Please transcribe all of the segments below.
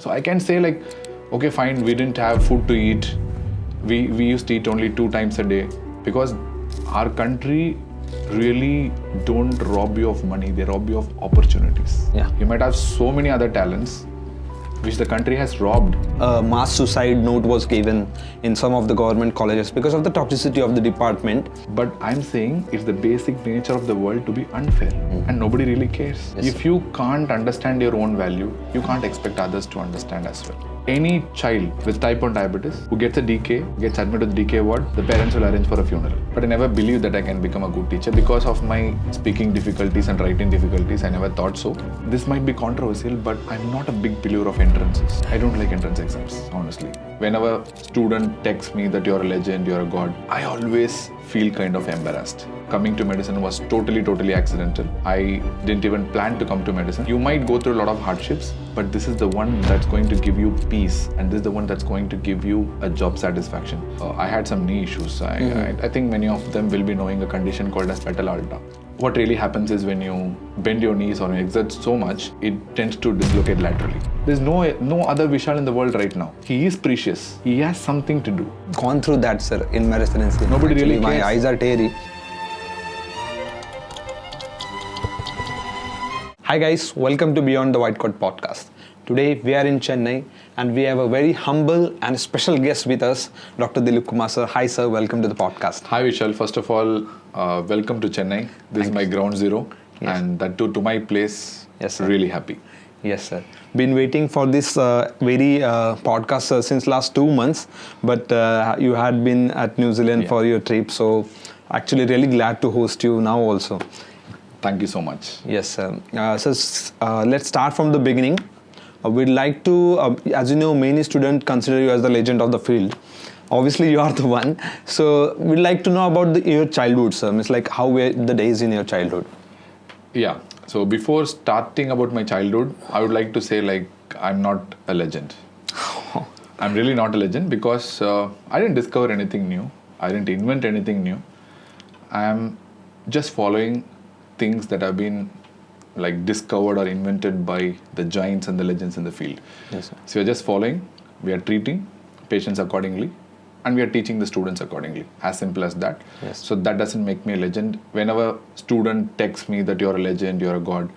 So I can say like, okay, fine, we didn't have food to eat. We used to eat only 2 times a day because our country really don't rob you of money, they rob you of opportunities. Yeah. You might have so many other talents which the country has robbed. A mass suicide note was given in some of the government colleges because of the toxicity of the department. But I'm saying it's the basic nature of the world to be unfair and nobody really cares. Yes, if you can't understand your own value, you can't expect others to understand as well. Any child with type 1 diabetes who gets a DK, gets admitted to the DK ward, the parents will arrange for a funeral. But I never believed that I can become a good teacher because of my speaking difficulties and writing difficulties. I never thought so. This might be controversial, but I'm not a big believer of entrances. I don't like entrance exams, honestly. Whenever a student texts me that you're a legend, you're a god, I always feel kind of embarrassed. Coming to medicine was totally accidental. I didn't even plan to come to medicine. You might go through a lot of hardships, but this is the one that's going to give you peace, and this is the one that's going to give you a job satisfaction. I had some knee issues. I think many of them will be knowing a condition called as fetal alta. What really happens is when you bend your knees or you exert so much, it tends to dislocate laterally. There's no other Vishal in the world right now. He is precious. He has something to do. Gone through that, sir, in my residency. Nobody really My cares. eyes are teary. Hi guys, welcome to Beyond the White Coat Podcast. Today we are in Chennai and we have a very humble and special guest with us, Dr. Dilip Kumar sir. Hi sir, welcome to the podcast. Hi Vishal, first of all, welcome to Chennai. This is my ground zero, and that too to my place. Yes, sir. Really happy. Yes sir. Been waiting for this very podcast since last 2 months, but you had been at New Zealand for your trip, so actually really glad to host you now also. Thank you so much. Yes, sir. Let's start from the beginning. We'd like to, as you know, many students consider you as the legend of the field. Obviously, you are the one. So, we'd like to know about your childhood, sir. It's like how were the days in your childhood? Yeah. So, before starting about my childhood, I would like to say like I'm not a legend. I'm really not a legend because I didn't discover anything new. I didn't invent anything new. I'm just following things that have been like discovered or invented by the giants and the legends in the field. Yes, sir. So we're just following, we are treating patients accordingly, and we are teaching the students accordingly. As simple as that. Yes. So that doesn't make me a legend. Whenever student texts me that you're a legend, you're a god,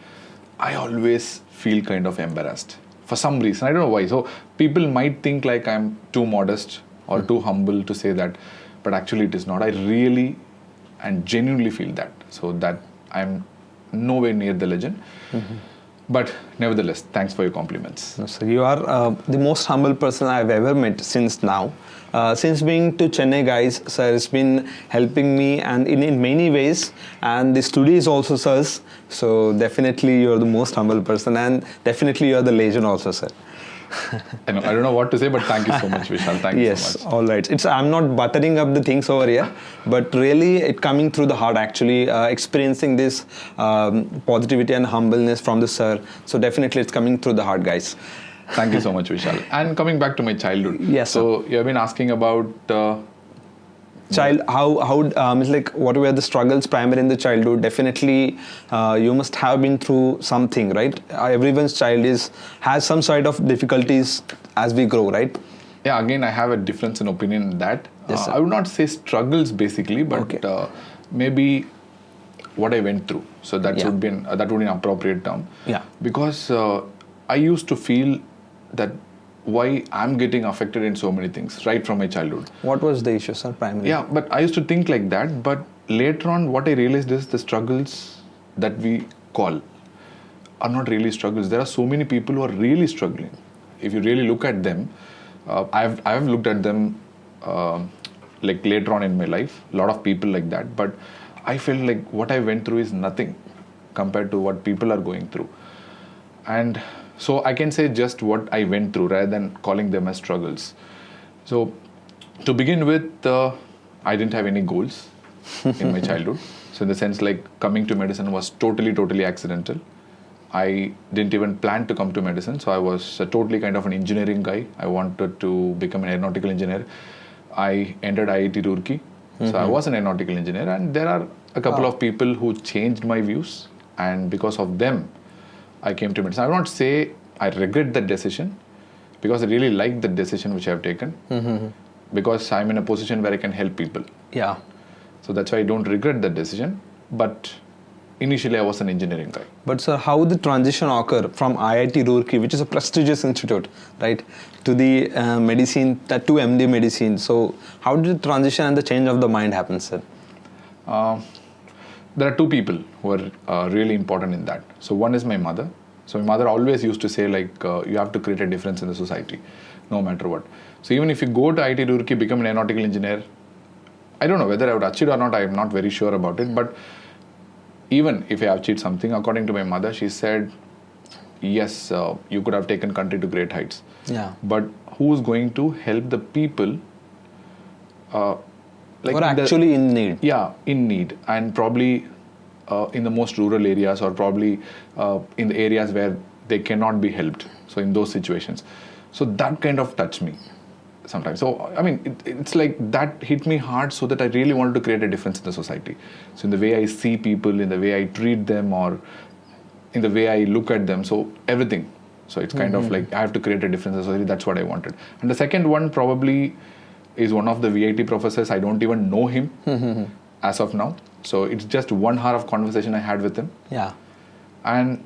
I always feel kind of embarrassed. For some reason, I don't know why. So people might think like I'm too modest or too humble to say that, but actually it is not. I really and genuinely feel that. So that I'm nowhere near the legend. But nevertheless, thanks for your compliments. No, sir. You are the most humble person I've ever met since now. Since being to Chennai, guys, sir has been helping me and in many ways. And the studio is also sirs. So definitely you're the most humble person and definitely you're the legend also, sir. I don't know what to say, but thank you so much, Vishal. Thank you so much. Yes, all right. I'm not buttering up the things over here, but really it coming through the heart actually, experiencing this positivity and humbleness from the sir. So definitely it's coming through the heart, guys. Thank you so much, Vishal. And coming back to my childhood. Yes, so you have been asking about... it's like what were the struggles primary in the childhood? Definitely you must have been through something, right? Everyone's child has some sort of difficulties as we grow, right? Yeah, again, I have a difference in opinion in that. Yes, sir. I would not say struggles basically, but maybe what I went through. So that would be an appropriate term. Yeah. Because I used to feel that why I'm getting affected in so many things right from my childhood. What was the issue, sir, primarily? Yeah, but I used to think like that. But later on, what I realized is the struggles that we call are not really struggles. There are so many people who are really struggling. If you really look at them, I have looked at them like later on in my life. A lot of people like that. But I felt like what I went through is nothing compared to what people are going through. And so I can say just what I went through rather than calling them as struggles. So to begin with, I didn't have any goals in my childhood. So in the sense like coming to medicine was totally accidental. I didn't even plan to come to medicine. So I was totally kind of an engineering guy. I wanted to become an aeronautical engineer. I entered IIT Roorkee. So I was an aeronautical engineer, and there are a couple of people who changed my views, and because of them, I came to medicine. I will not say I regret that decision, because I really like the decision which I have taken, because I'm in a position where I can help people. Yeah. So that's why I don't regret that decision. But initially I was an engineering guy. But sir, how the transition occur from IIT Roorkee, which is a prestigious institute, right, to the medicine, to MD medicine? So how did the transition and the change of the mind happen, sir? There are two people who are really important in that. So one is my mother. So my mother always used to say like, you have to create a difference in the society, no matter what. So even if you go to IIT Roorkee, become an aeronautical engineer, I don't know whether I would achieve or not, I am not very sure about it. But even if I achieved something, according to my mother, she said, yes, you could have taken country to great heights. Yeah. But who's going to help the people Like or actually in need. Yeah, in need. And probably in the most rural areas, or probably in the areas where they cannot be helped. So in those situations. So that kind of touched me sometimes. So, I mean, it's like that hit me hard, so that I really wanted to create a difference in the society. So in the way I see people, in the way I treat them, or in the way I look at them. So everything. So it's kind of like I have to create a difference in the society. That's what I wanted. And the second one probably is one of the VIT professors. I don't even know him as of now. So it's just 1 hour of conversation I had with him. Yeah. And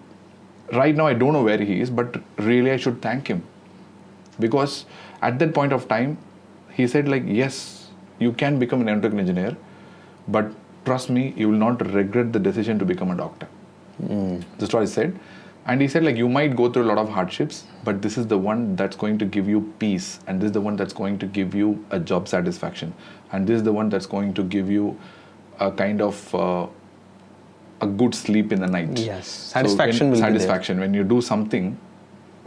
right now I don't know where he is, but really I should thank him. Because at that point of time, he said like, yes, you can become an aeronautical engineer, but trust me, you will not regret the decision to become a doctor. That's what he said. And he said like, you might go through a lot of hardships, but this is the one that's going to give you peace. And this is the one that's going to give you a job satisfaction. And this is the one that's going to give you a kind of a good sleep in the night. Yes, satisfaction. So satisfaction when you do something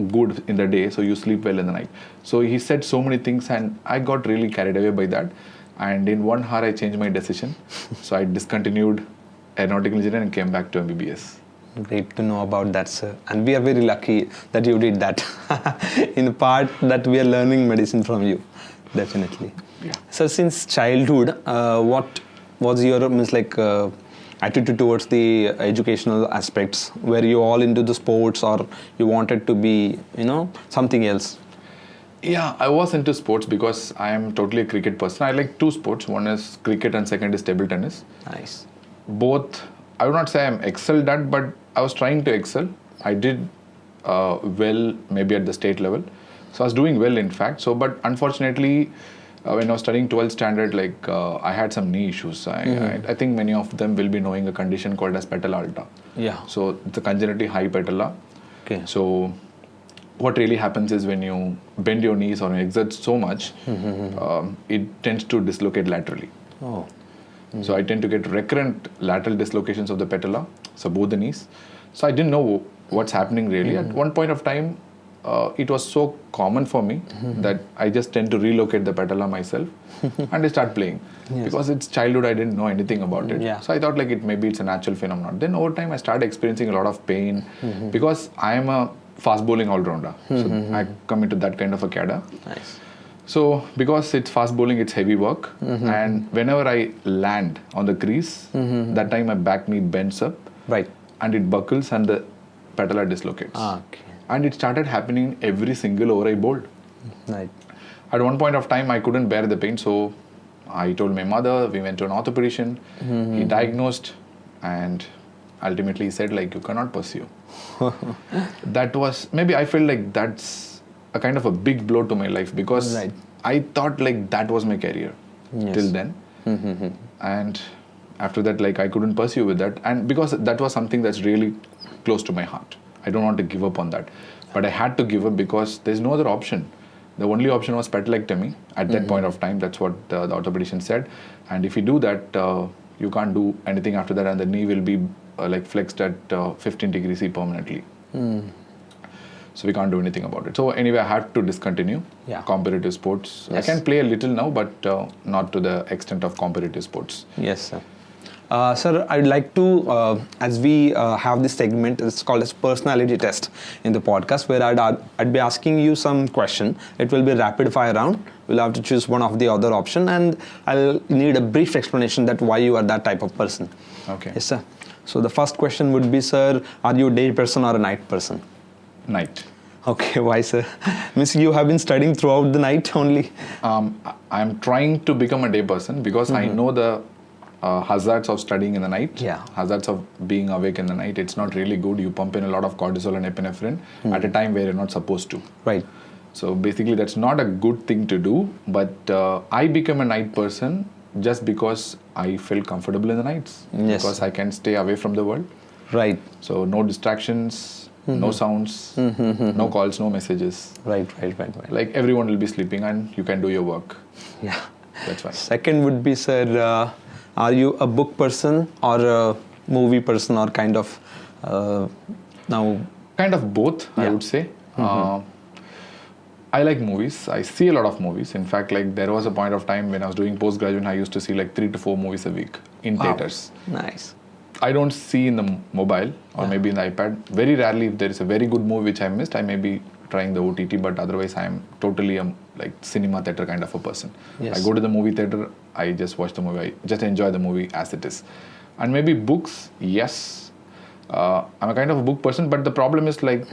good in the day, so you sleep well in the night. So he said so many things, and I got really carried away by that. And in 1 hour, I changed my decision. So I discontinued aeronautical engineering and came back to MBBS. Great to know about that, sir. And we are very lucky that you did that. In the part that we are learning medicine from you, definitely. Yeah. So since childhood, what was your attitude towards the educational aspects? Were you all into the sports, or you wanted to be, something else? Yeah, I was into sports because I am totally a cricket person. I like two sports. One is cricket and second is table tennis. Nice. Both, I would not say I'm excelled at, but I was trying to excel. I did well maybe at the state level. So I was doing well in fact. So, but unfortunately, when I was studying 12th standard, I had some knee issues. I think many of them will be knowing a condition called as patella alta. Yeah. So it's a congenitally high patella. Okay. So what really happens is when you bend your knees or exert so much, it tends to dislocate laterally. Oh. So I tend to get recurrent lateral dislocations of the patella, so both the knees. So I didn't know what's happening really. At one point of time, it was so common for me that I just tend to relocate the patella myself and I start playing. Yes. Because it's childhood, I didn't know anything about it. Yeah. So I thought maybe it's a natural phenomenon. Then over time, I started experiencing a lot of pain because I am a fast bowling all-rounder. So I come into that kind of a cadre. Nice. So because it's fast bowling, it's heavy work. And whenever I land on the crease, that time my back knee bends up. Right. And it buckles and the patella dislocates. Okay. And it started happening every single over I bowled. Right. At one point of time, I couldn't bear the pain. So I told my mother, we went to an orthopedician. He diagnosed and ultimately he said you cannot pursue. That was, maybe I felt like that's a kind of a big blow to my life because I thought that was my career till then. And after that, I couldn't pursue with that. And because that was something that's really close to my heart. I don't want to give up on that. But I had to give up because there's no other option. The only option was patelectomy at that point of time. That's what the orthopedician said. And if you do that, you can't do anything after that and the knee will be flexed at 15 degrees C permanently. So we can't do anything about it. So anyway, I had to discontinue competitive sports. Yes. I can play a little now, but not to the extent of competitive sports. Yes, sir. Sir, I'd like to, as we have this segment, it's called as personality test in the podcast, where I'd be asking you some question. It will be rapid fire round. We'll have to choose one of the other option, and I'll need a brief explanation that why you are that type of person. Okay. Yes, sir. So the first question would be, sir, are you a day person or a night person? Night. Okay, why, sir? Means you have been studying throughout the night only. I'm trying to become a day person because I know the hazards of studying in the night, hazards of being awake in the night. It's not really good. You pump in a lot of cortisol and epinephrine at a time where you're not supposed to. Right. So basically, that's not a good thing to do. But I became a night person just because I felt comfortable in the nights. Yes. Because I can stay away from the world. Right. So no distractions, no sounds, no calls, no messages. Right. Like everyone will be sleeping and you can do your work. Yeah. That's why. Second would be, sir, are you a book person or a movie person or kind of now? Kind of both, I would say. I like movies. I see a lot of movies. In fact, like there was a point of time when I was doing postgraduate, I used to see like 3 to 4 movies a week in theaters. Nice. I don't see in the mobile or maybe in the iPad. Very rarely, if there is a very good movie which I missed, I may be trying the OTT, but otherwise I am totally like cinema theater kind of a person. Yes. I go to the movie theater, I just watch the movie, I just enjoy the movie as it is. And maybe books, yes. I'm a kind of a book person, but the problem is like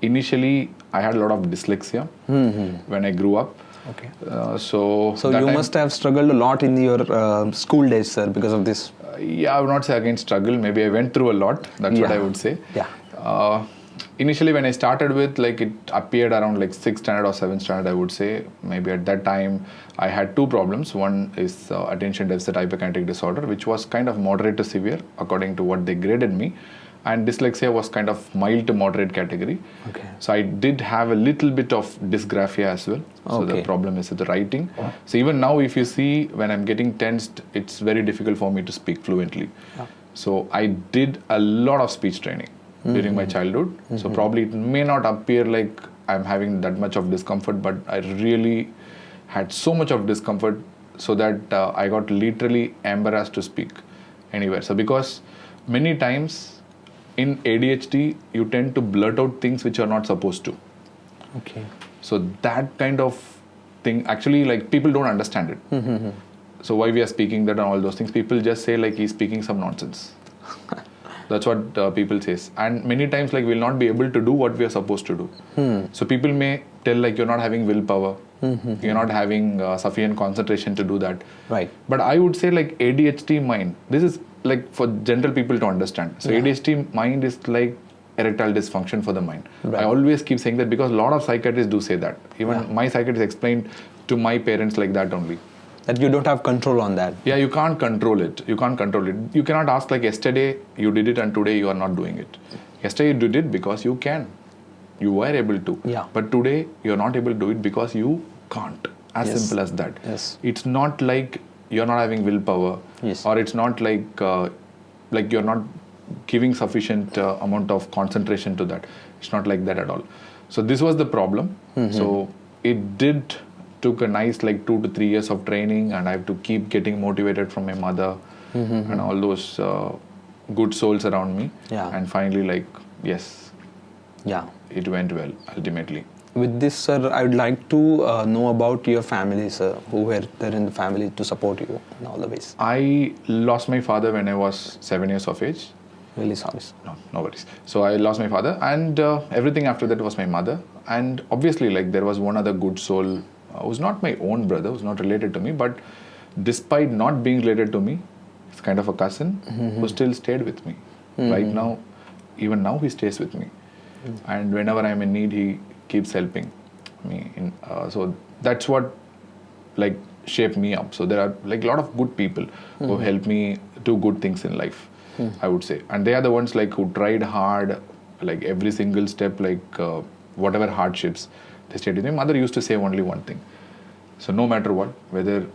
initially I had a lot of dyslexia when I grew up. Okay. So you must have struggled a lot in your school days, sir, because of this. Yeah, I would not say again struggle. Maybe I went through a lot. That's what I would say. Yeah. Initially, when I started with, like it appeared around like 6th standard or 7th standard, I would say. Maybe at that time, I had 2 problems. One is attention deficit hyperkinetic disorder, which was kind of moderate to severe according to what they graded me. And dyslexia was kind of mild to moderate category. Okay. So I did have a little bit of dysgraphia as well. So the problem is with the writing. So even now, if you see, when I'm getting tensed, it's very difficult for me to speak fluently. Yeah. So I did a lot of speech training during my childhood. So probably it may not appear like I'm having that much of discomfort, but I really had so much of discomfort so that I got literally embarrassed to speak anywhere. So because many times in ADHD, you tend to blurt out things which you're not supposed to. Okay. So that kind of thing, actually, like people don't understand it. So why we are speaking that and all those things, people just say like he's speaking some nonsense. That's what people say. And many times like we'll not be able to do what we are supposed to do. So people may tell like you're not having willpower. You're not having sufficient concentration to do that. Right. But I would say like ADHD mind, this is like for general people to understand. So ADHD mind is like erectile dysfunction for the mind. Right. I always keep saying that because a lot of psychiatrists do say that. Even my psychiatrist explained to my parents like that only. That you don't have control on that. Yeah, you can't control it. You cannot ask like yesterday you did it and today you are not doing it. Yesterday you did it because you can. You were able to. Yeah. But today you're not able to do it because you can't. As simple as that. Yes. It's not like you're not having willpower. Yes. Or it's not like you're not giving sufficient amount of concentration to that. It's not like that at all. So this was the problem. So it did took a nice like 2 to 3 years of training, and I have to keep getting motivated from my mother and all those good souls around me. Yeah. And finally, like, yes, yeah, it went well ultimately. With this, sir, I would like to know about your family, sir. Who were there in the family to support you in all the ways? I lost my father when I was 7 years of age. Really sorry, sir. No worries. So I lost my father, and everything after that was my mother. And obviously, like, there was one other good soul who's not my own brother, who's not related to me, but despite not being related to me, he's kind of a cousin who still stayed with me. Right now, even now, he stays with me. And whenever I'm in need, he keeps helping me. So that's what like shaped me up. So there are like a lot of good people who help me do good things in life, I would say. And they are the ones like who tried hard, like every single step, like whatever hardships, they stayed with me. Mother used to say only one thing. So no matter what, whether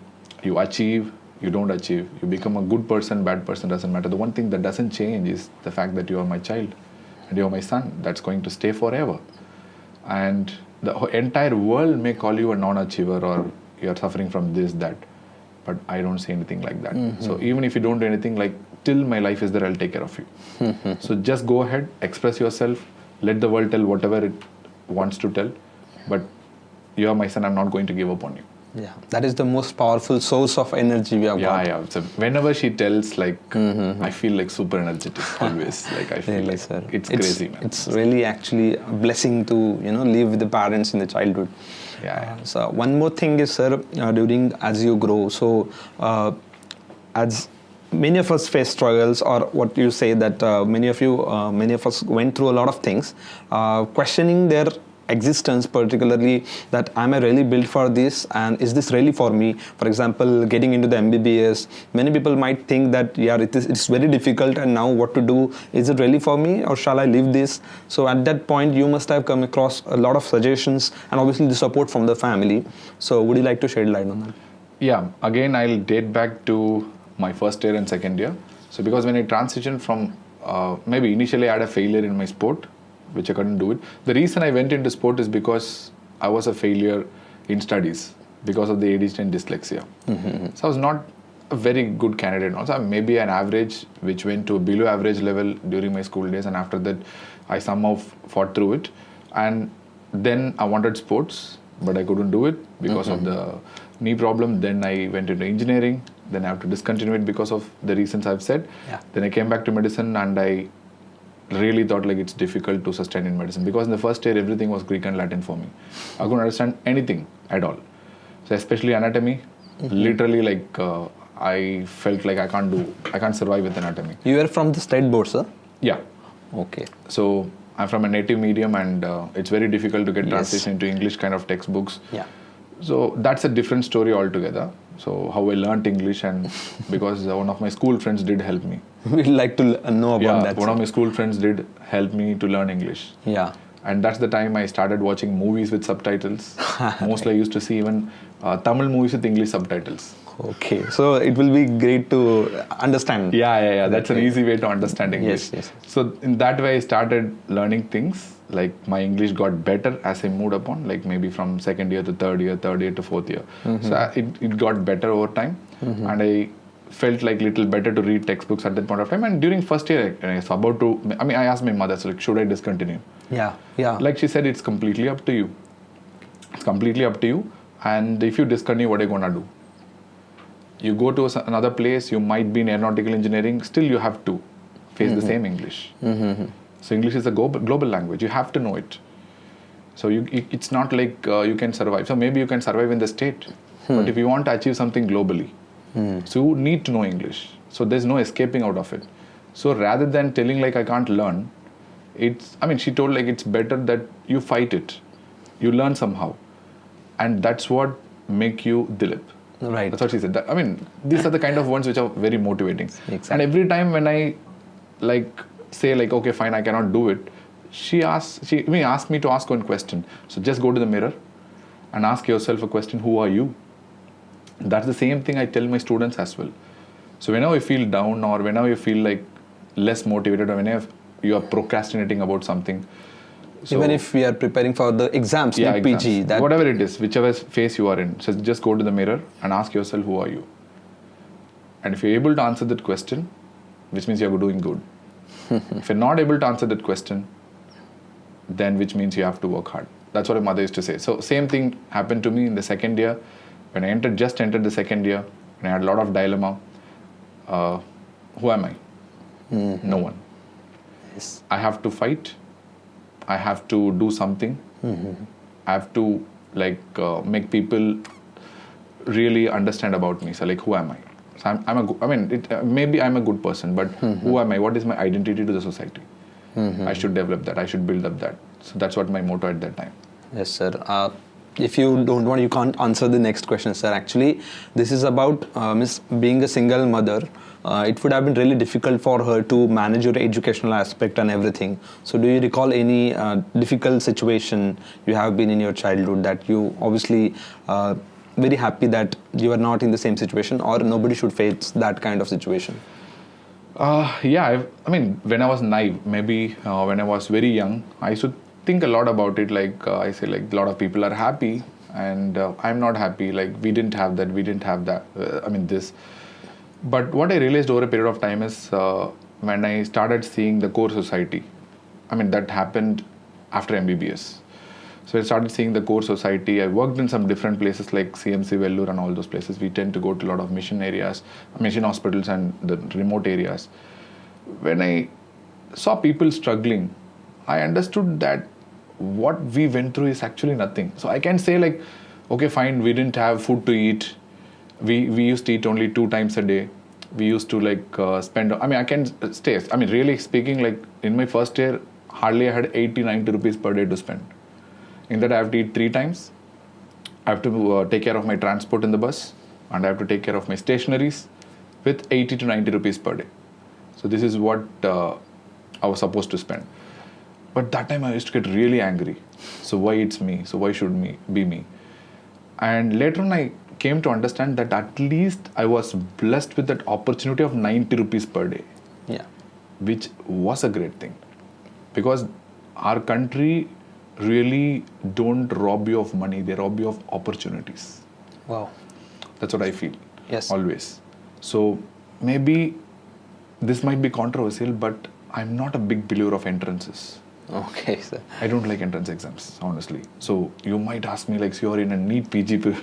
you achieve, you don't achieve, you become a good person, bad person, doesn't matter. The one thing that doesn't change is the fact that you are my child and you are my son. That's going to stay forever. And the entire world may call you a non-achiever or you're suffering from this, that. But I don't say anything like that. So even if you don't do anything, like till my life is there, I'll take care of you. So just go ahead, express yourself, let the world tell whatever it wants to tell. But you are my son, I'm not going to give up on you. Yeah, that is the most powerful source of energy we have got. Yeah. So whenever she tells, like, I feel like super energetic always. Like I feel Really, like sir. it's crazy, man. It's really actually a blessing to live with the parents in the childhood. Yeah. So one more thing is, sir, during as you grow, so as many of us face struggles, or what you say that many of us went through a lot of things, questioning their existence, particularly that am I really built for this, and is this really for me? For example, getting into the MBBS, many people might think that it's very difficult, and now what to do? Is it really for me, or shall I leave this? So at that point you must have come across a lot of suggestions and obviously the support from the family. So would you like to shed light on that? Yeah, again I'll date back to my first year and second year. So because when I transitioned from maybe initially I had a failure in my sport, which I couldn't do it. The reason I went into sport is because I was a failure in studies because of the ADHD and dyslexia. So I was not a very good candidate. Also, maybe an average, which went to a below average level during my school days, and after that, I somehow fought through it. And then I wanted sports, but I couldn't do it because of the knee problem. Then I went into engineering. Then I have to discontinue it because of the reasons I've said. Yeah. Then I came back to medicine, and I really thought like it's difficult to sustain in medicine because in the first year everything was Greek and Latin for me. I couldn't understand anything at all. So especially anatomy, literally like I felt like I can't survive with anatomy. You were from the state board, sir? Yeah. Okay. So I'm from a native medium, and it's very difficult to get Yes. translation into English kind of textbooks. Yeah. So that's a different story altogether. So how I learnt English, and because one of my school friends did help me. We'd like to know about that. One of my school friends did help me to learn English. Yeah. And that's the time I started watching movies with subtitles. Mostly I used to see even Tamil movies with English subtitles. Okay, so it will be great to understand. Yeah. That's an easy way to understand English. Yes. So in that way I started learning things. Like my English got better as I moved upon, like maybe from second year to third year to fourth year. So it got better over time. And I felt like little better to read textbooks at that point of time. And during first year, I asked my mother, so like, should I discontinue? Yeah. Like she said, it's completely up to you. It's completely up to you. And if you discontinue, what are you going to do? You go to another place, you might be in aeronautical engineering, still you have to face the same English. So English is a global language. You have to know it. So it's not like you can survive. So maybe you can survive in the state. But if you want to achieve something globally, so you need to know English. So there's no escaping out of it. So rather than telling like I can't learn, she told like it's better that you fight it. You learn somehow. And that's what make you Dilip. Right. That's what she said. These are the kind of ones which are very motivating. Exactly. And every time when I say like, okay, fine, I cannot do it, she asked me to ask one question. So just go to the mirror and ask yourself a question, who are you? That's the same thing I tell my students as well. So whenever you feel down, or whenever you feel like less motivated, or whenever you are procrastinating about something. So, even if we are preparing for the exams, NEET PG, exams, whatever it is, whichever phase you are in, so just go to the mirror and ask yourself, who are you? And if you're able to answer that question, which means you're doing good. If you're not able to answer that question, then which means you have to work hard. That's what my mother used to say. So same thing happened to me in the second year. When I just entered the second year, and I had a lot of dilemma. Who am I? No one. Yes. I have to fight. I have to do something. I have to make people really understand about me. So like, who am I? So maybe I'm a good person, but who am I? What is my identity to the society? I should develop that. I should build up that. So that's what my motto at that time. Yes, sir. If you don't want, you can't answer the next question, sir. Actually, this is about Miss being a single mother. It would have been really difficult for her to manage your educational aspect and everything. So do you recall any difficult situation you have been in your childhood that you obviously very happy that you are not in the same situation, or nobody should face that kind of situation? When I was naive, maybe when I was very young, I used to think a lot about it. I say a lot of people are happy and I'm not happy. We didn't have that, this. But what I realized over a period of time is when I started seeing the core society, that happened after MBBS. So I started seeing the core society. I worked in some different places like CMC, Vellore and all those places. We tend to go to a lot of mission areas, mission hospitals and the remote areas. When I saw people struggling, I understood that what we went through is actually nothing. So I can say like, okay, fine, we didn't have food to eat. We used to eat only 2 times a day. We used to spend, I can stay, really speaking, like in my first year, hardly I had 80-90 rupees per day to spend. In that I have to eat 3 times. I have to take care of my transport in the bus, and I have to take care of my stationaries with 80 to 90 rupees per day. So this is what I was supposed to spend. But that time I used to get really angry. So why it's me? So why should me be me? And later on I came to understand that at least I was blessed with that opportunity of 90 rupees per day. Yeah. Which was a great thing. Because our country really don't rob you of money, they rob you of opportunities. Wow. That's what I feel. Yes. Always. So maybe this might be controversial, but I'm not a big believer of entrances. Okay, sir. I don't like entrance exams, honestly. So you might ask me, like, so you're in a NEET PG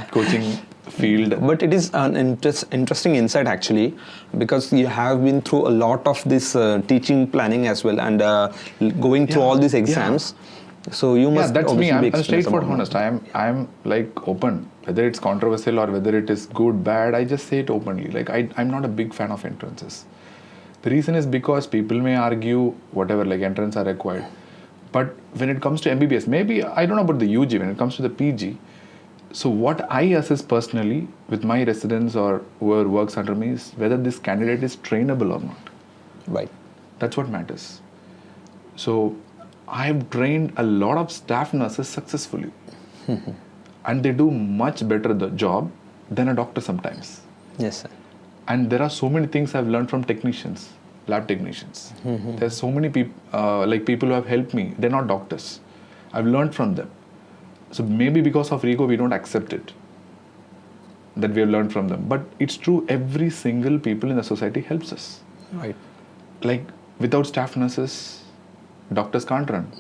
coaching field. But it is an interesting insight actually, because you have been through a lot of this teaching planning as well, and going through all these exams. So you must. Yeah, that's me. I'm straightforward, honest. I'm like open. Whether it's controversial or whether it is good, bad, I just say it openly. Like I'm not a big fan of entrances. The reason is because people may argue whatever, like entrance are required. But when it comes to MBBS, maybe, I don't know about the UG, when it comes to the PG, so what I assess personally with my residents or whoever works under me is whether this candidate is trainable or not. Right. That's what matters. So I've trained a lot of staff nurses successfully. And they do much better the job than a doctor sometimes. Yes, sir. And there are so many things I've learned from technicians, lab technicians. There's so many people who have helped me. They're not doctors. I've learned from them. So maybe because of ego, we don't accept it, that we have learned from them. But it's true, every single people in the society helps us. Right. Like without staff nurses, doctors can't run.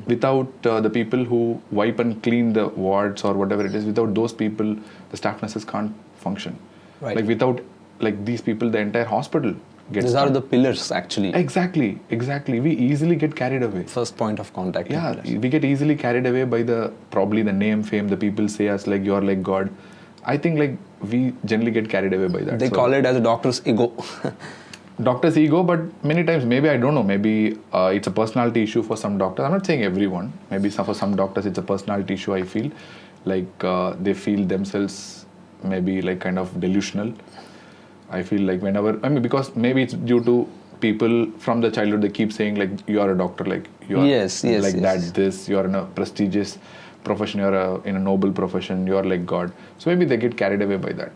Without the people who wipe and clean the wards or whatever it is, without those people, the staff nurses can't function. Right. Like without these people, the entire hospital gets These are the pillars actually. Exactly. We easily get carried away. First point of contact. Yeah, we get easily carried away by probably the name, fame, the people say us like you're like God. I think we generally get carried away by that. They call it as a doctor's ego. Doctor's ego, but many times, maybe, I don't know, maybe it's a personality issue for some doctors. I'm not saying everyone. Maybe for some doctors it's a personality issue, I feel. They feel themselves maybe kind of delusional. I feel like because maybe it's due to people from the childhood, they keep saying you are a doctor, you are this, you are in a prestigious profession, you are in a noble profession, you are like God. So maybe they get carried away by that.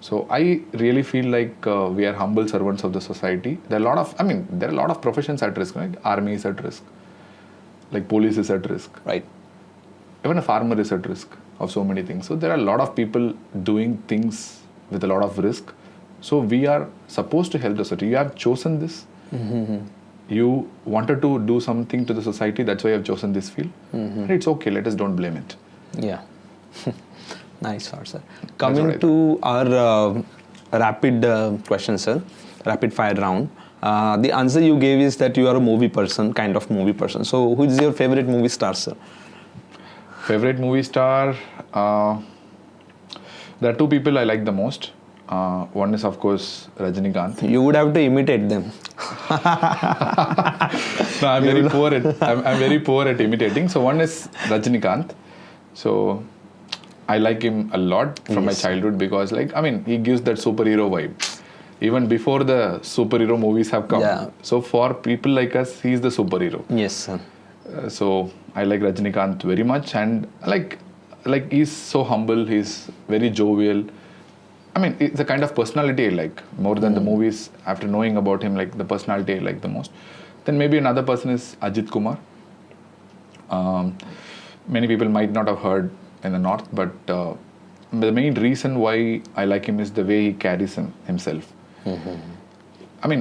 So I really feel like we are humble servants of the society. There are a lot of professions at risk. Like army is at risk, like police is at risk. Right. Even a farmer is at risk of so many things. So there are a lot of people doing things with a lot of risk. So we are supposed to help the society. You have chosen this. You wanted to do something to the society. That's why you have chosen this field. And it's okay. Let us don't blame it. Yeah. Nice, sir. Coming to our rapid question, sir. Rapid fire round. The answer you gave is that you are a movie person, kind of movie person. So who is your favorite movie star, sir? Favorite movie star? There are 2 people I like the most. One is, of course, Rajinikanth. You would have to imitate them. No, I'm very poor at imitating. So one is Rajinikanth. So I like him a lot from my childhood because, he gives that superhero vibe. Even before the superhero movies have come. Yeah. So for people like us, he's the superhero. Yes, sir. So I like Rajinikanth very much, and he's so humble. He's very jovial. It's the kind of personality I like more than the movies. After knowing about him, the personality I like the most. Then maybe another person is Ajit Kumar. Many people might not have heard in the north, but the main reason why I like him is the way he carries himself.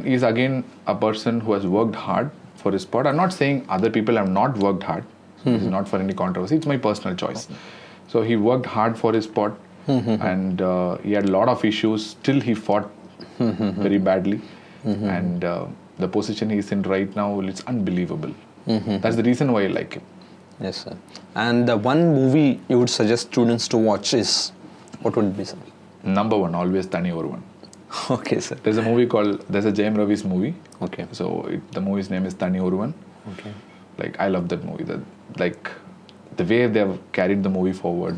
He's again a person who has worked hard for his sport. I'm not saying other people have not worked hard. This is not for any controversy. It's my personal choice. So he worked hard for his spot, and he had a lot of issues. Still, he fought very badly, and the position he's in right now, it's unbelievable. That's the reason why I like him. Yes, sir. And the one movie you would suggest students to watch is, what would it be, sir? Number one, always Tani Oruvan. Okay, sir. There's a Jayam Ravi's movie. Okay. So the movie's name is Tani Oruvan. Okay. Like, I love that movie. The way they have carried the movie forward,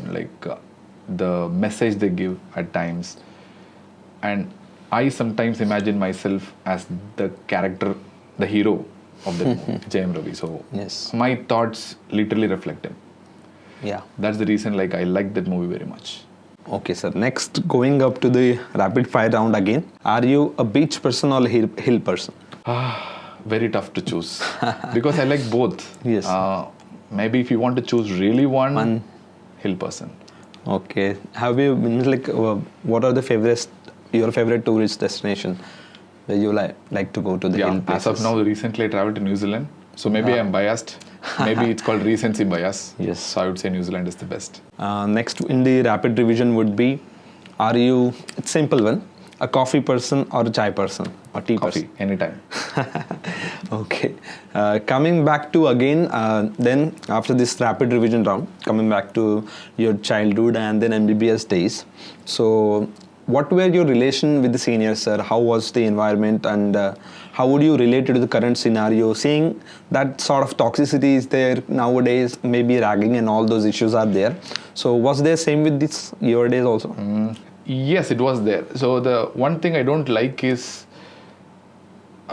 the message they give at times. And I sometimes imagine myself as the character, the hero of the movie, Jayam Ravi. So Yes. my thoughts literally reflect him. Yeah. That's the reason I like that movie very much. Okay, sir. Next, going up to the rapid fire round again. Are you a beach person or a hill person? Very tough to choose because I like both. Yes. Maybe if you want to choose really one hill person. Okay. Have you been what are your favorite tourist destination where you like to go to the hill places? As of now, recently I traveled to New Zealand. So maybe I'm biased. Maybe it's called recency bias. Yes. So I would say New Zealand is the best. Next in the rapid revision would be, it's simple one, a coffee person or a chai person or tea Coffee, anytime. person? Okay. Coming back to again, then after this rapid revision round, coming back to your childhood and then MBBS days. So what were your relation with the seniors, sir? How was the environment, and how would you relate to the current scenario? Seeing that sort of toxicity is there nowadays, maybe ragging and all those issues are there. So was there same with your days also? Yes, it was there. So the one thing I don't like is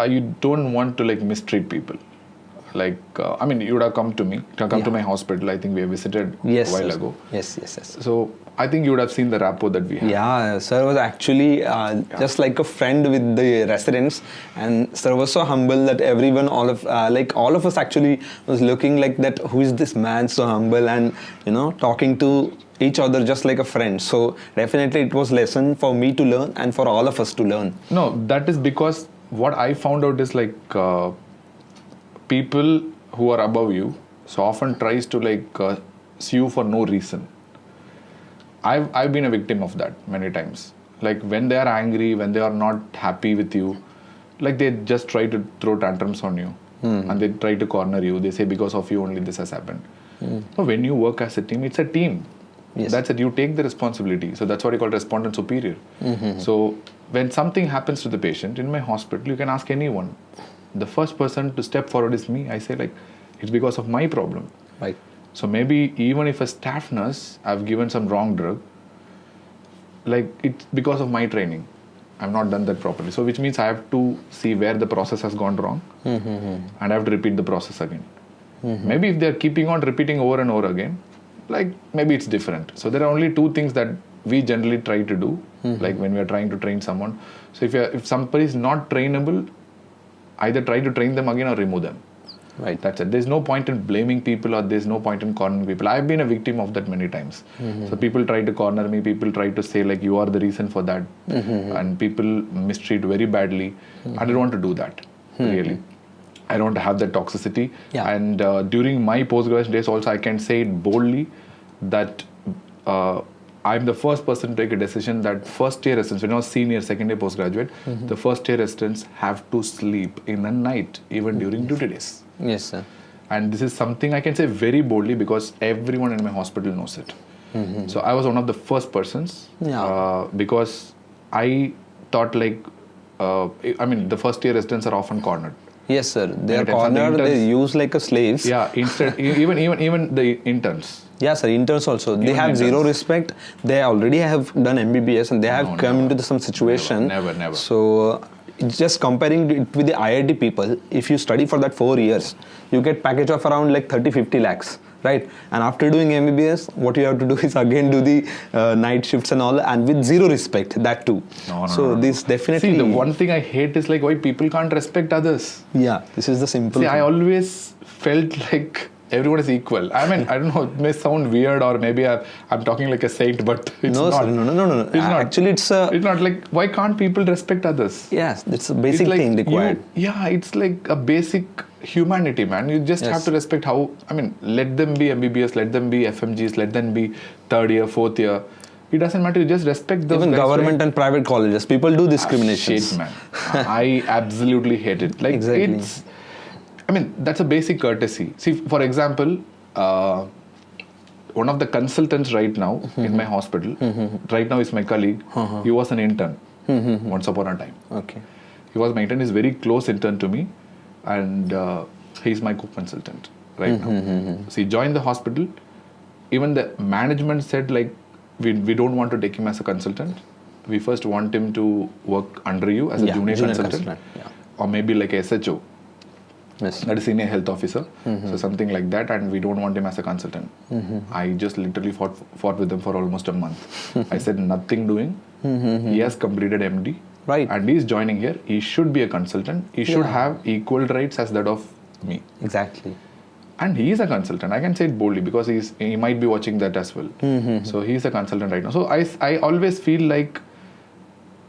you don't want to mistreat people. You would have come to me, to my hospital. I think we have visited a while ago. Yes. So I think you would have seen the rapport that we have. Yeah, sir was actually just like a friend with the residents, and sir was so humble that everyone, all of us actually was looking like that. Who is this man so humble and talking to each other just like a friend. So definitely it was lesson for me to learn and for all of us to learn. No, that is because what I found out is people who are above you so often tries to sue you for no reason. I've been a victim of that many times. When they are angry, when they are not happy with you, they just try to throw tantrums on you and they try to corner you. They say because of you only this has happened. So when you work as a team, it's a team. Yes. That's it. You take the responsibility. So that's what I call respondent superior. So when something happens to the patient in my hospital, you can ask anyone. The first person to step forward is me. I say it's because of my problem. Right. So maybe even if a staff nurse, I've given some wrong drug, it's because of my training. I've not done that properly. So which means I have to see where the process has gone wrong and I have to repeat the process again. Maybe if they're keeping on repeating over and over again, maybe it's different. So there are only two things that we generally try to do, when we are trying to train someone. So if somebody is not trainable, either try to train them again or remove them. Right. That's it. There's no point in blaming people or there's no point in cornering people. I've been a victim of that many times. So people try to corner me, people try to say you are the reason for that. And people mistreat very badly. I don't want to do that, really. I don't have that toxicity. Yeah. And during my postgraduate days also, I can say it boldly that I'm the first person to take a decision that first year residents, when I was senior, second year postgraduate, the first year residents have to sleep in the night, even during duty days. Yes, sir. And this is something I can say very boldly because everyone in my hospital knows it. So I was one of the first persons because I thought the first year residents are often cornered. Yes, sir. They are cornered. They use like a slaves. Yeah. Instead, even the interns. Yeah, sir. Interns also. They have zero respect. They already have done MBBS and they have come into some situation. Never. So just comparing it with the IIT people, if you study for that 4 years, you get package of around 30-50 lakhs. Right, and after doing MBBS, what you have to do is again do the night shifts and all, and with zero respect, that too. No. This definitely. See, the one thing I hate is why people can't respect others. Yeah, this is the simple. See, I always felt everyone is equal. I mean, I don't know, it may sound weird, or maybe I'm talking like a saint, but it's No, not. sir, no. It's not. Actually, it's not like, why can't people respect others? yes, it's a basic It's like thing required. it's like a basic humanity, man. You just have to respect how, let them be MBBS, let them be FMGs, let them be third year, fourth year. It doesn't matter, you just respect those Even guys. government and private colleges, people do discrimination. Shit, man. I absolutely hate it. Like, Exactly. that's a basic courtesy. See, for example, one of the consultants right now in my hospital, right now is my colleague. He was an intern once upon a time. Okay. He was my intern, he's very close intern to me, and he's my co-consultant right now. So he joined the hospital. Even the management said, like, we don't want to take him as a consultant. We first want him to work under you as a junior consultant. Or maybe like a SHO. Yes. That is senior health officer. So something like that, and we don't want him as a consultant. I just literally fought with him for almost a month. I said nothing doing. He has completed MD. Right. And he is joining here. He should be a consultant. He should have equal rights as that of me. Exactly. And he is a consultant. I can say it boldly because he might be watching that as well. So he is a consultant right now. So I always feel like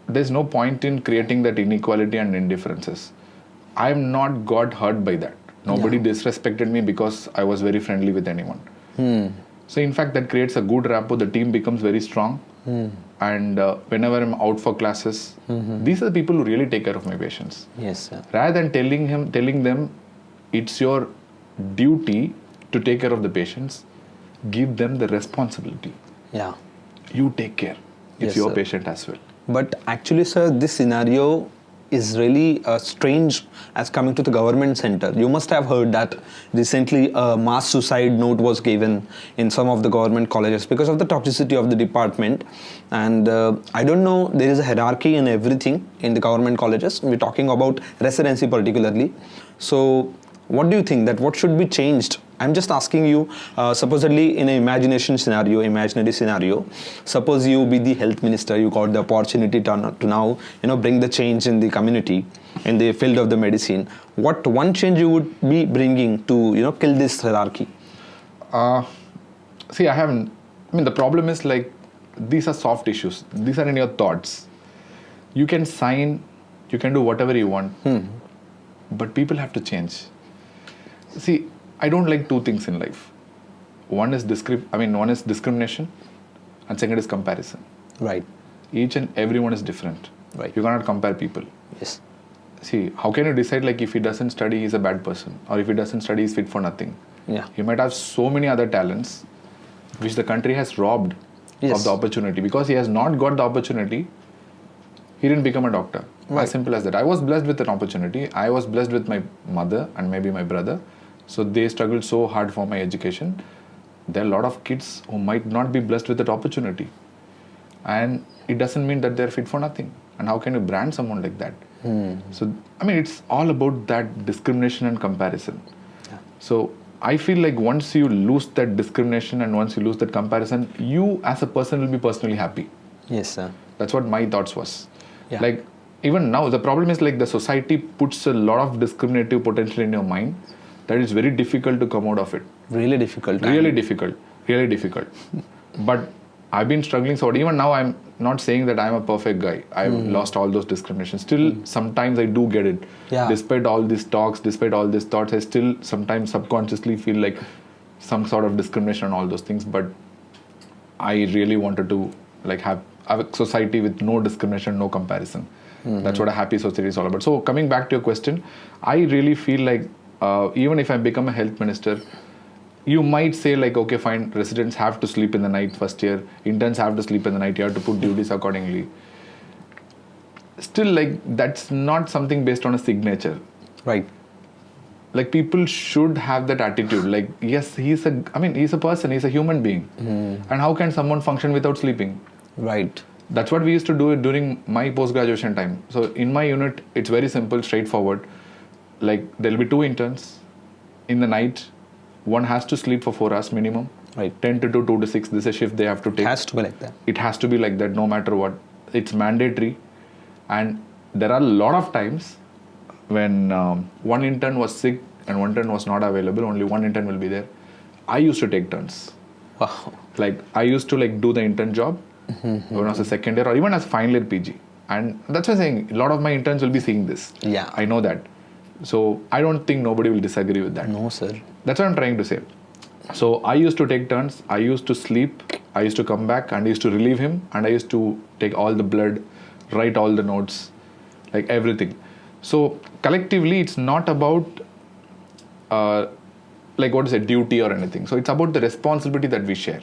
there's no point in creating that inequality and indifferences. I'm not got hurt by that. Nobody disrespected me because I was very friendly with anyone. So in fact, that creates a good rapport. The team becomes very strong. And whenever I'm out for classes, these are the people who really take care of my patients. Yes, sir. Rather than telling them it's your duty to take care of the patients, give them the responsibility. Yeah. You take care. It's Yes, your sir. patient as well. But actually, sir, this scenario is really strange as coming to the government center. You must have heard that recently a mass suicide note was given in some of the government colleges because of the toxicity of the department. And I don't know, there is a hierarchy in everything in the government colleges. We're talking about residency particularly. So what do you think that what should be changed? I'm just asking you, supposedly in an imaginary scenario, suppose you be the health minister, you got the opportunity to now, bring the change in the community, in the field of the medicine. What one change you would be bringing to, kill this hierarchy? See, the problem is like, these are soft issues. These are in your thoughts. You can sign, you can do whatever you want, but people have to change. See, I don't like two things in life. One is discrimination, and second is comparison. Right. Each and everyone is different. Right. You cannot compare people. Yes. See, how can you decide like if he doesn't study, he's a bad person, or if he doesn't study, he's fit for nothing? Yeah. He might have so many other talents, which the country has robbed of the opportunity. Because he has not got the opportunity, he didn't become a doctor. Right. As simple as that. I was blessed with an opportunity. I was blessed with my mother and maybe my brother. So they struggled so hard for my education. There are a lot of kids who might not be blessed with that opportunity. And it doesn't mean that they're fit for nothing. And how can you brand someone like that? So, it's all about that discrimination and comparison. Yeah. So I feel like once you lose that discrimination and once you lose that comparison, you as a person will be personally happy. Yes, sir. That's what my thoughts was. Yeah. Like, even now, the problem is like the society puts a lot of discriminative potential in your mind that it's very difficult to come out of it. Really difficult. Really difficult. But I've been struggling so hard. Even now, I'm not saying that I'm a perfect guy. I've lost all those discriminations. Still, sometimes I do get it. Yeah. Despite all these talks, despite all these thoughts, I still sometimes subconsciously feel like some sort of discrimination and all those things. But I really wanted to like have a society with no discrimination, no comparison. That's what a happy society is all about. So coming back to your question, I really feel like even if I become a health minister, you might say like, okay, fine, residents have to sleep in the night first year, interns have to sleep in the night, you have to put duties accordingly. Still, like, that's not something based on a signature. Right. Like, people should have that attitude. Like, yes, he's a person, he's a human being. And how can someone function without sleeping? Right. That's what we used to do during my post-graduation time. So in my unit, it's very simple, straightforward. Like, there'll be 2 interns. In the night, one has to sleep for 4 hours minimum. Right. 10 to 2, 2 to 6, this is a shift they have to take. It has to be like that. It has to be like that no matter what. It's mandatory. And there are a lot of times when one intern was sick and one intern was not available, only one intern will be there, I used to take turns. Wow. Like I used to like do the intern job when I was a second year or even as final year PG. And that's why I'm saying a lot of my interns will be seeing this. Yeah. I know that. So I don't think nobody will disagree with that. No, sir. That's what I'm trying to say. So I used to take turns. I used to sleep. I used to come back and I used to relieve him. And I used to take all the blood, write all the notes, like everything. So collectively, it's not about like what is a duty or anything. So it's about the responsibility that we share.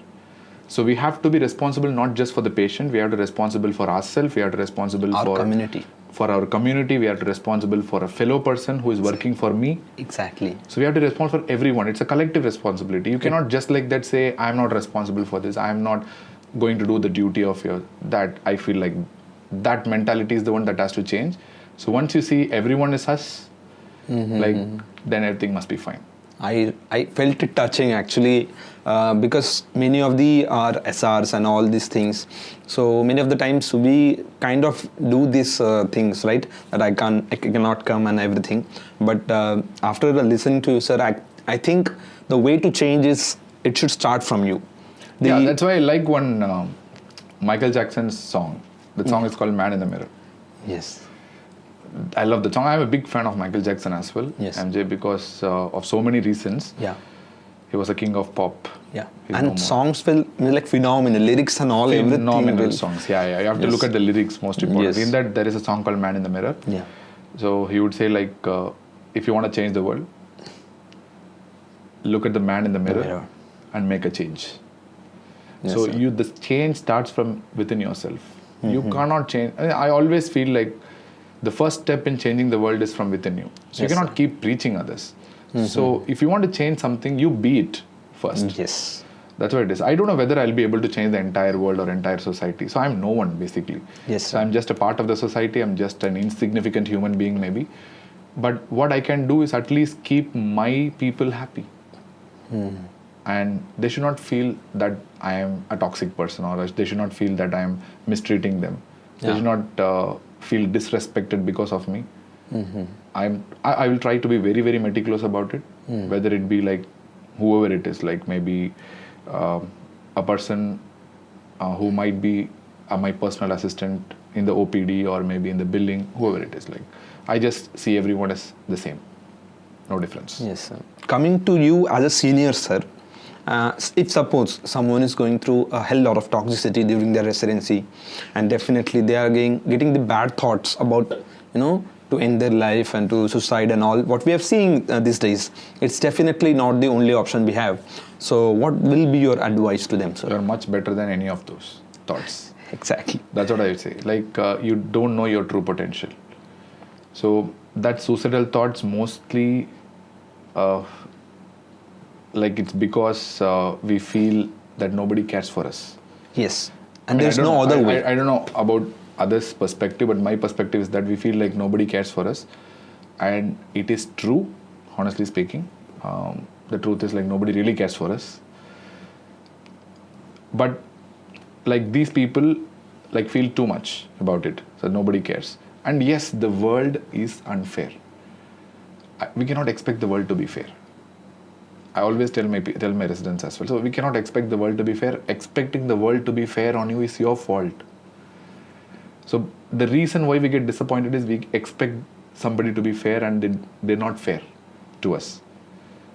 So we have to be responsible not just for the patient. We have to be responsible for ourselves. We have to be responsible Our for community. For our community. We have to be responsible for a fellow person who is working for me. Exactly. So we have to respond for everyone. It's a collective responsibility. You cannot just like that say, I'm not responsible for this. I'm not going to do the duty of your, that I feel like that mentality is the one that has to change. So once you see everyone is us, like then everything must be fine. I felt it touching actually because many of the SRs and all these things, so many of the times we kind of do these things, right, that I cannot come and everything, but after listening to you, sir, I think the way to change is it should start from you. Yeah, that's why I like one Michael Jackson's song. The song is called Man in the Mirror. Yes. I love the song. I'm a big fan of Michael Jackson as well, yes. MJ, because of so many reasons. Yeah. He was a king of pop. Yeah. He's And songs will be like phenomenal, lyrics and all, phenomenal everything. Songs. Yeah. You have to look at the lyrics most importantly. Yes. In that, there is a song called Man in the Mirror. Yeah. So he would say like, if you want to change the world, look at the man in the mirror. And make a change. Yes, so sir. the change starts from within yourself. You cannot change. I always feel like the first step in changing the world is from within you. So you Yes, cannot sir. keep preaching others. So if you want to change something, you be it first. Yes. That's what it is. I don't know whether I'll be able to change the entire world or entire society. So I'm no one basically. Yes, So sir. I'm just a part of the society. I'm just an insignificant human being maybe. But what I can do is at least keep my people happy. And they should not feel that I am a toxic person, or they should not feel that I am mistreating them. They Yeah. should not feel disrespected because of me. I will try to be very, very meticulous about it, whether it be like whoever it is, like maybe a person who might be my personal assistant in the OPD or maybe in the billing, whoever it is. Like I just see everyone as the same, no difference. Yes, sir. Coming to you as a senior, sir, if suppose someone is going through a hell lot of toxicity during their residency, and definitely they are getting the bad thoughts about, to end their life and to suicide and all, what we have seen these days, it's definitely not the only option we have. So what will be your advice to them, sir? You are much better than any of those thoughts. Exactly. That's what I would say. Like you don't know your true potential. So that suicidal thoughts mostly, like it's because we feel that nobody cares for us. Yes. I And mean, there's no other way. I don't know about others' perspective, but my perspective is that we feel like nobody cares for us. And it is true, honestly speaking. The truth is like nobody really cares for us. But like these people like feel too much about it. So nobody cares. And yes, the world is unfair. We cannot expect the world to be fair. I always tell my residents as well. So we cannot expect the world to be fair. Expecting the world to be fair on you is your fault. So the reason why we get disappointed is we expect somebody to be fair and they're not fair to us.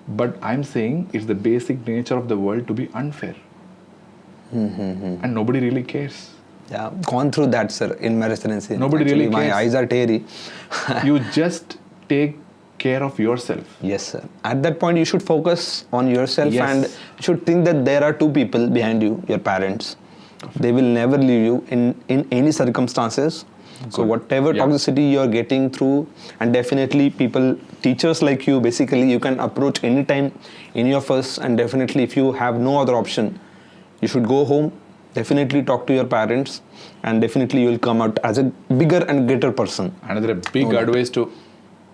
But I'm saying it's the basic nature of the world to be unfair. And nobody really cares. Yeah, gone through that, sir, in my residency. Nobody really My cares. eyes are teary. You just take care of yourself. Yes, sir. At that point, you should focus on yourself Yes. and you should think that there are two people behind you, your parents. They will never leave you in any circumstances. So whatever toxicity you're getting through, and definitely teachers like you, basically you can approach anytime any of us, and definitely if you have no other option, you should go home, definitely talk to your parents, and definitely you will come out as a bigger and greater person. Another big advice to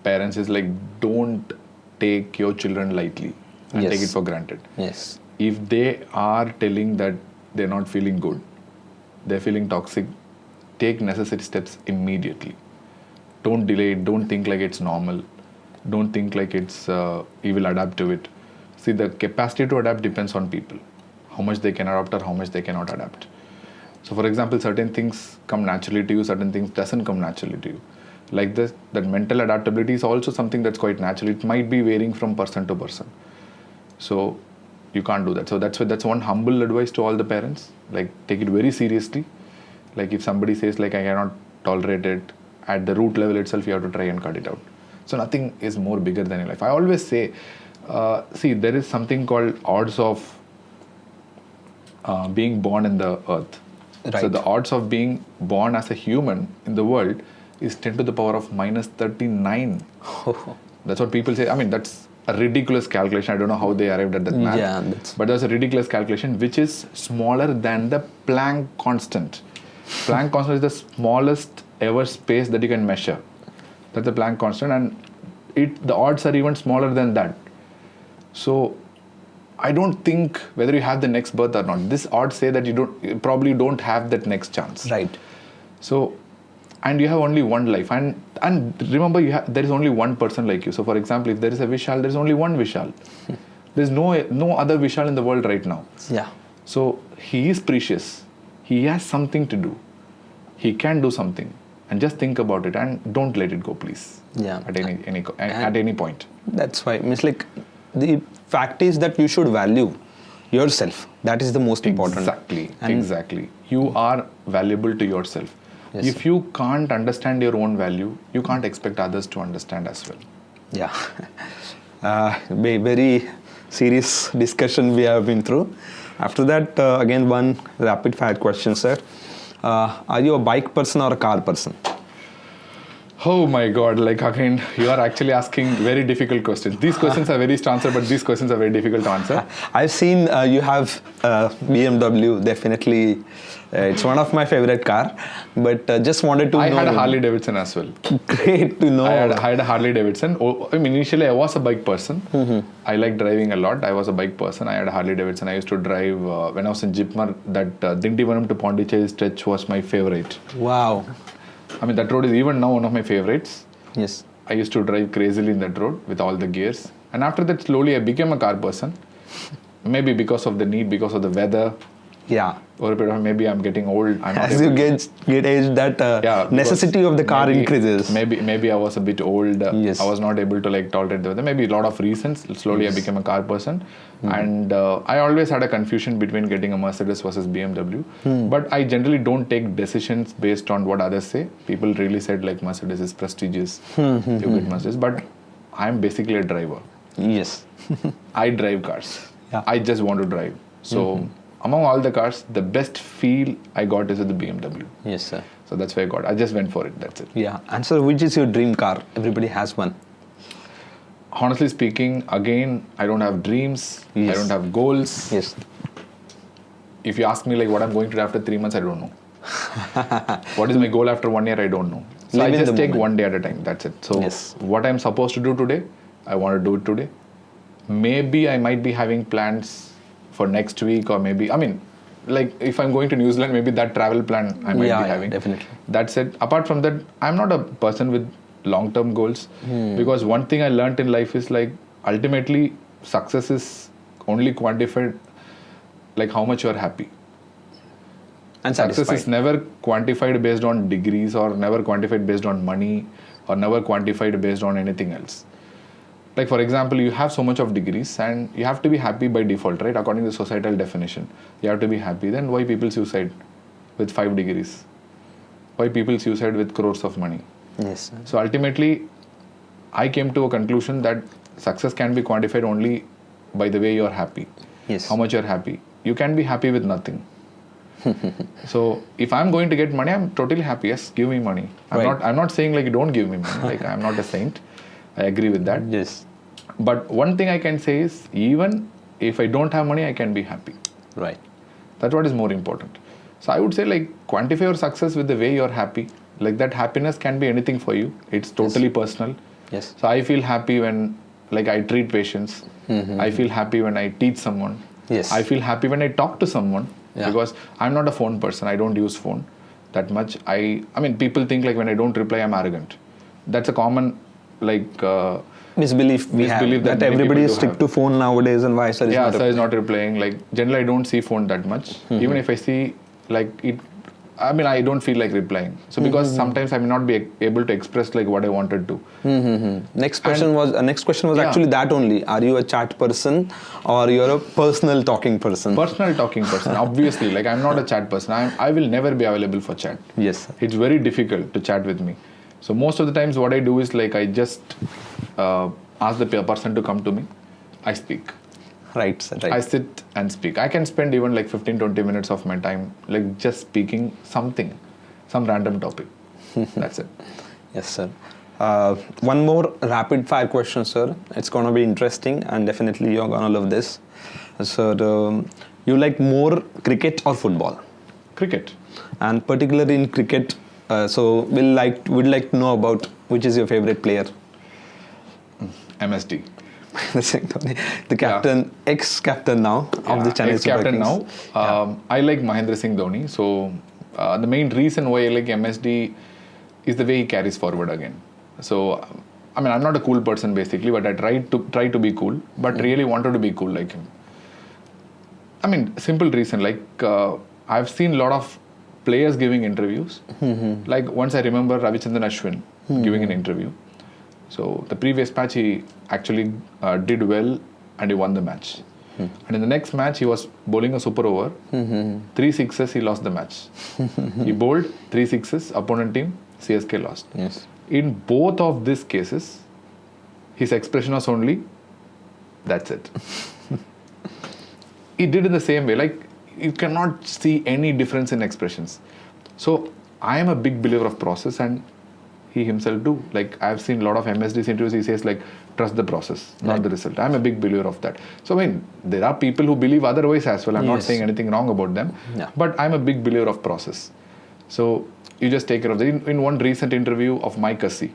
parents is like, don't take your children lightly and Yes. take it for granted. Yes. If they are telling that they're not feeling good, they're feeling toxic, take necessary steps immediately. Don't delay it. Don't think like it's normal. don't think like it's you will adapt to it. See, the capacity to adapt depends on people, how much they can adapt or how much they cannot adapt. So for example, certain things come naturally to you, certain things doesn't come naturally to you. Like this, that mental adaptability is also something that's quite natural. It might be varying from person to person. So you can't do that. So that's one humble advice to all the parents. Like, take it very seriously. Like, if somebody says like I cannot tolerate it, at the root level itself you have to try and cut it out. So nothing is more bigger than your life. I always say, see, there is something called odds of being born in the earth. Right. So the odds of being born as a human in the world is 10 to the power of minus 39. That's what people say. I mean, that's a ridiculous calculation. I don't know how they arrived at that math. Yeah, but there's a ridiculous calculation which is smaller than the Planck constant. Planck constant is the smallest ever space that you can measure. That's the Planck constant, and the odds are even smaller than that. So I don't think whether you have the next birth or not. This odds say that you probably don't have that next chance. Right. So, and you have only one life, and remember, there is only one person like you. So, for example, if there is a Vishal, there is only one Vishal. There's no other Vishal in the world right now. Yeah. So he is precious. He has something to do. He can do something, and just think about it and don't let it go, please. Yeah. At any point. That's why. Means like, the fact is that you should value yourself. That is the most important. Exactly. You are valuable to yourself. Yes, if you can't understand your own value, you can't expect others to understand as well. Yeah. Very serious discussion we have been through. After that, again, one rapid fire question, sir. Are you a bike person or a car person? Oh my God, like again, you are actually asking very difficult questions. These questions are very easy to answer, but these questions are very difficult to answer. I've seen you have BMW, definitely. It's one of my favorite car, but just wanted to know. I had a Harley Davidson as well. Great to know. I had a Harley Davidson. Initially I was a bike person. Mm-hmm. I like driving a lot. I was a bike person. I had a Harley Davidson. I used to drive, when I was in Jipmar, that Dindivanam to Pondicherry stretch was my favorite. Wow. I mean, that road is even now one of my favorites. Yes. I used to drive crazily in that road with all the gears. And after that, slowly I became a car person. Maybe because of the need, because of the weather. Yeah. Over a period of maybe I'm getting old. As you get age, that necessity of the car increases. Maybe I was a bit old. Yes. I was not able to tolerate the weather. Maybe a lot of reasons. Slowly I became a car person. Mm-hmm. And I always had a confusion between getting a Mercedes versus BMW. But I generally don't take decisions based on what others say. People really said Mercedes is prestigious. You get Mercedes. But I'm basically a driver. Yes. I drive cars. Yeah. I just want to drive. So among all the cars, the best feel I got is with the BMW. Yes, sir. So that's why I got. I just went for it. That's it. Yeah. And so, which is your dream car? Everybody has one. Honestly speaking, again, I don't have dreams. Yes. I don't have goals. Yes. If you ask me what I'm going to do after 3 months, I don't know. What is my goal after 1 year? I don't know. So I just take one day at a time. That's it. So what I'm supposed to do today, I want to do it today. Maybe I might be having plans for next week, or maybe, if I'm going to New Zealand, maybe that travel plan I might be having. Definitely. That's it. Apart from that, I'm not a person with long-term goals, because one thing I learned in life is ultimately success is only quantified how much you are happy. And success satisfied. is never quantified based on degrees, or never quantified based on money, or never quantified based on anything else. For example, you have so much of degrees and you have to be happy by default, right? According to the societal definition, you have to be happy. Then why people suicide with 5 degrees? Why people suicide with crores of money? Yes. So ultimately, I came to a conclusion that success can be quantified only by the way you are happy. Yes. How much you are happy. You can be happy with nothing. So if I'm going to get money, I'm totally happy. Yes, give me money. I'm not saying don't give me money. I'm not a saint. I agree with that. Yes. But one thing I can say is, even if I don't have money, I can be happy. Right. That's what is more important. So I would say quantify your success with the way you're happy. That happiness can be anything for you. It's totally personal. Yes. So I feel happy when I treat patients. I feel happy when I teach someone. Yes. I feel happy when I talk to someone. Yeah. Because I'm not a phone person. I don't use phone that much. People think when I don't reply, I'm arrogant. That's a common misbelief we have Misbelief that that many everybody people is do stick have. to phone nowadays, and why sir is Yeah, not sir is not replying. Like generally, I don't see phone that much. Even if I see, like it, I mean, I don't feel like replying. So because sometimes I may not be able to express like what I wanted to. Next question was Yeah. actually that only. Are you a chat person or you're a personal talking person? Personal talking person, obviously. Like I'm not a chat person. I will never be available for chat. Yes, sir. It's very difficult to chat with me. So most of the times, what I do is like I just ask the person to come to me. I speak. Right, sir. Right. I sit and speak. I can spend even like 15-20 minutes of my time like just speaking something, some random topic. That's it. Yes, sir. One more rapid fire question, sir. It's gonna be interesting, and definitely you're gonna love this. So, you like more cricket or football? Cricket. And particularly in cricket, so would like to know about which is your favorite player. MSD. The captain, ex-captain now of the Chennai Super Captain Kings. now. I like Mahendra Singh Dhoni. So the main reason why I like MSD is the way he carries forward again. So I mean, I'm not a cool person basically, but I try to be cool, but really wanted to be cool like him. I mean, simple reason, like I've seen a lot of players giving interviews. Like once I remember Ravichandran Ashwin giving an interview. So the previous match he actually did well and he won the match. And in the next match he was bowling a super over. 3 sixes, he lost the match. He bowled 3 sixes, opponent team CSK lost. Yes. In both of these cases, his expression was only, that's it. He did in the same way. Like you cannot see any difference in expressions. So I am a big believer of process, and he himself do. Like I've seen a lot of MSD's interviews, he says like, trust the process, not the result. I'm a big believer of that. So I mean, there are people who believe otherwise as well. I'm not saying anything wrong about them. Yeah. But I'm a big believer of process. So you just take care of that. In one recent interview of Mike Hussey,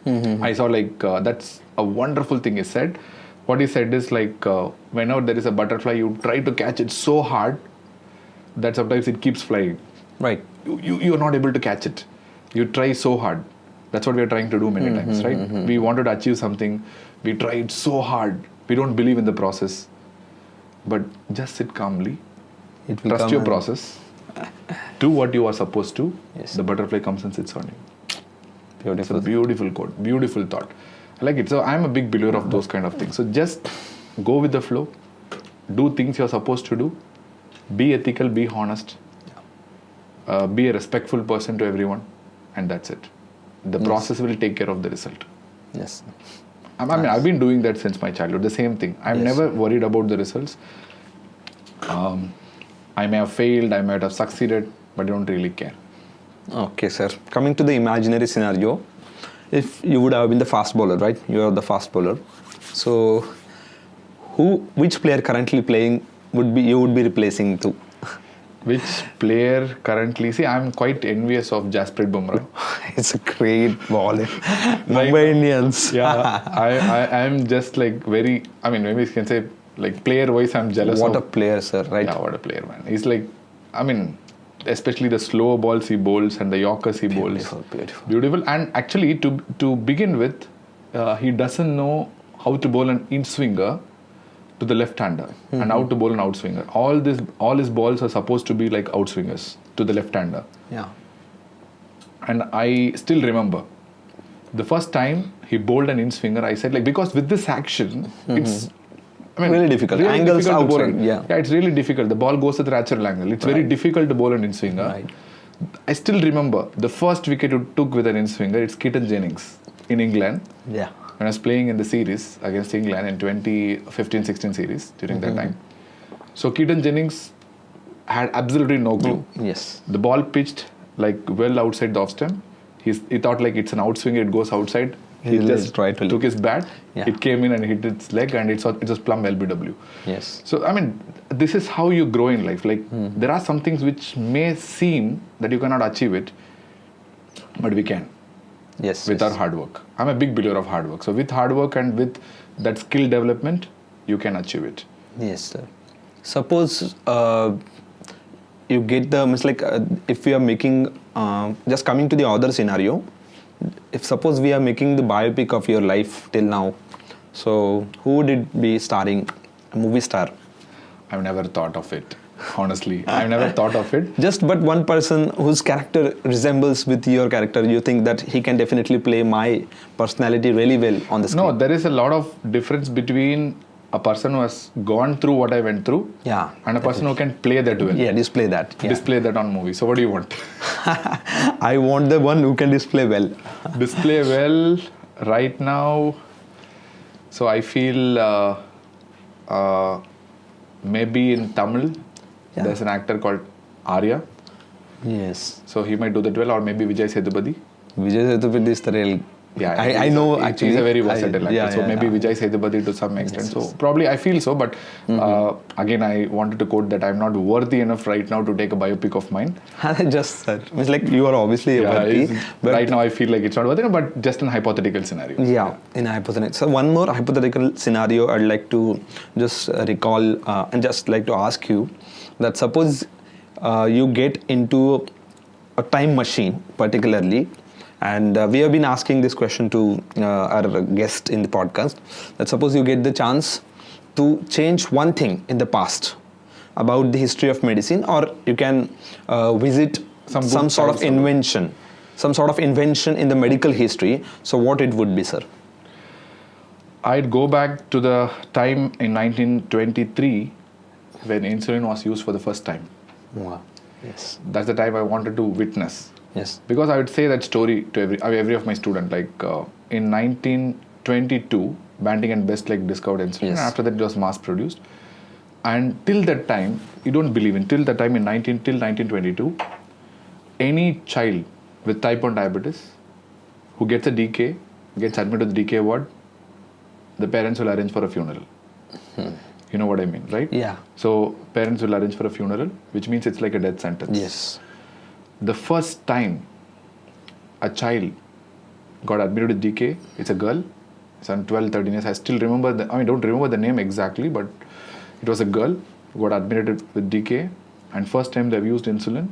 I saw like, that's a wonderful thing he said. What he said is like, whenever there is a butterfly, you try to catch it so hard that sometimes it keeps flying. Right. You're not able to catch it. You try so hard. That's what we are trying to do many times, right? We wanted to achieve something. We tried so hard. We don't believe in the process. But just sit calmly. Trust your process. Do what you are supposed to. Yes. The butterfly comes and sits on you. Beautiful. It's a beautiful quote. Beautiful thought. I like it. So I'm a big believer of those kind of things. So just go with the flow. Do things you're supposed to do. Be ethical. Be honest. Be a respectful person to everyone. And that's it. The process will take care of the result. Yes. I mean, I've been doing that since my childhood. The same thing. I'm never worried about the results. I may have failed, I might have succeeded, but I don't really care. Okay, sir. Coming to the imaginary scenario, if you would have been the fast bowler, right? You are the fast bowler. So, which player currently playing you would be replacing to? Which player currently? See, I'm quite envious of Jasprit Bumrah. It's a great bowler. Mumbai Indians. Yeah, I'm just like very. I mean, maybe you can say like player-wise, I'm jealous. What of, a player, sir! Right? Yeah, what a player, man. He's like, I mean, especially the slow balls he bowls and the Yorkers he bowls. Beautiful. And actually, to begin with, he doesn't know how to bowl an in-swinger to the left-hander and how to bowl an outswinger. All his balls are supposed to be like outswingers to the left-hander. Yeah. And I still remember the first time he bowled an in-swinger, I said like, because with this action, it's really difficult. Really Angles difficult to bowl outside. it. Yeah, it's really difficult. The ball goes at the natural angle. It's very difficult to bowl an in-swinger. Right. I still remember the first wicket he took with an in-swinger. It's Keaton Jennings in England. Yeah. When I was playing in the series against England in 2015-16 series during that time. So Keaton Jennings had absolutely no clue. Yes. The ball pitched like well outside the off stump. He thought like it's an outswinger, it goes outside. He just took his bat, it came in and hit its leg, and it was plumb LBW. Yes. So I mean, this is how you grow in life. Like there are some things which may seem that you cannot achieve it, but we can. Yes. With our hard work. I'm a big believer of hard work. So with hard work and with that skill development, you can achieve it. Yes, sir. Suppose you get if we are making, just coming to the other scenario, if suppose we are making the biopic of your life till now, So who would it be starring? A movie star? I've never thought of it. Honestly, I've never thought of it. Just but one person whose character resembles with your character, you think that he can definitely play my personality really well on the screen? No, there is a lot of difference between a person who has gone through what I went through Yeah, and a person who can play that well. Yeah, display that. Yeah. Display that on movie. So what do you want? I want the one who can display well. Display well right now. So I feel maybe in Tamil, there's an actor called Arya. Yes. So he might do that well, or maybe Vijay Sethupathi. Vijay Sethupathi is the real. Yeah, I know actually. He's a very versatile actor. Yeah, so maybe Vijay Sethupathi to some extent. So probably I feel so, but again, I wanted to quote that I'm not worthy enough right now to take a biopic of mine. Just that. It's like you are obviously worthy. But right now I feel like it's not worthy, but just in hypothetical scenarios. Yeah, in a hypothetical. So one more hypothetical scenario I'd like to just recall and just like to ask you that suppose you get into a time machine particularly, and we have been asking this question to our guest in the podcast, that suppose you get the chance to change one thing in the past about the history of medicine, or you can visit some sort of invention, in the medical history. So what it would be, sir? I'd go back to the time in 1923 when insulin was used for the first time. Wow. Yes. That's the time I wanted to witness. Yes. Because I would say that story to every of my student. Like in 1922, Banting and Best discovered insulin. Yes. And after that, it was mass produced. And till that time, you don't believe in, till that time till 1922, any child with type 1 diabetes who gets a DK, gets admitted to the DK ward, the parents will arrange for a funeral. You know what I mean, right? Yeah. So parents will arrange for a funeral, which means it's like a death sentence. Yes. The first time a child got admitted to DK, it's a girl, it's on 12, 13 years. I still remember don't remember the name exactly, but it was a girl who got admitted with DK, and first time they've used insulin,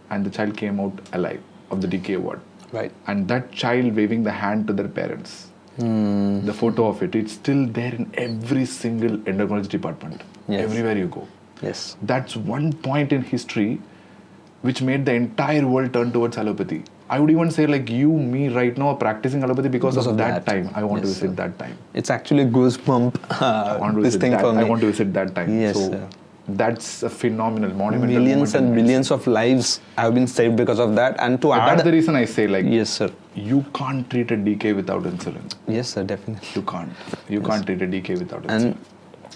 and the child came out alive of the DK ward. Right. And that child waving the hand to their parents. The photo of it's still there in every single endocrinology department. Yes. Everywhere you go. Yes. That's one point in history which made the entire world turn towards allopathy. I would even say me right now are practicing allopathy because of that time. I want to visit that time. It's actually goosebump. I want to visit that. I want to visit that time. Yes, so sir. That's a phenomenal, monumental Millions moment and millions of lives have been saved because of that. And to add, that's the reason I say yes, sir. You can't treat a DK without insulin. Yes, sir, definitely. You can't. You can't treat a DK without insulin.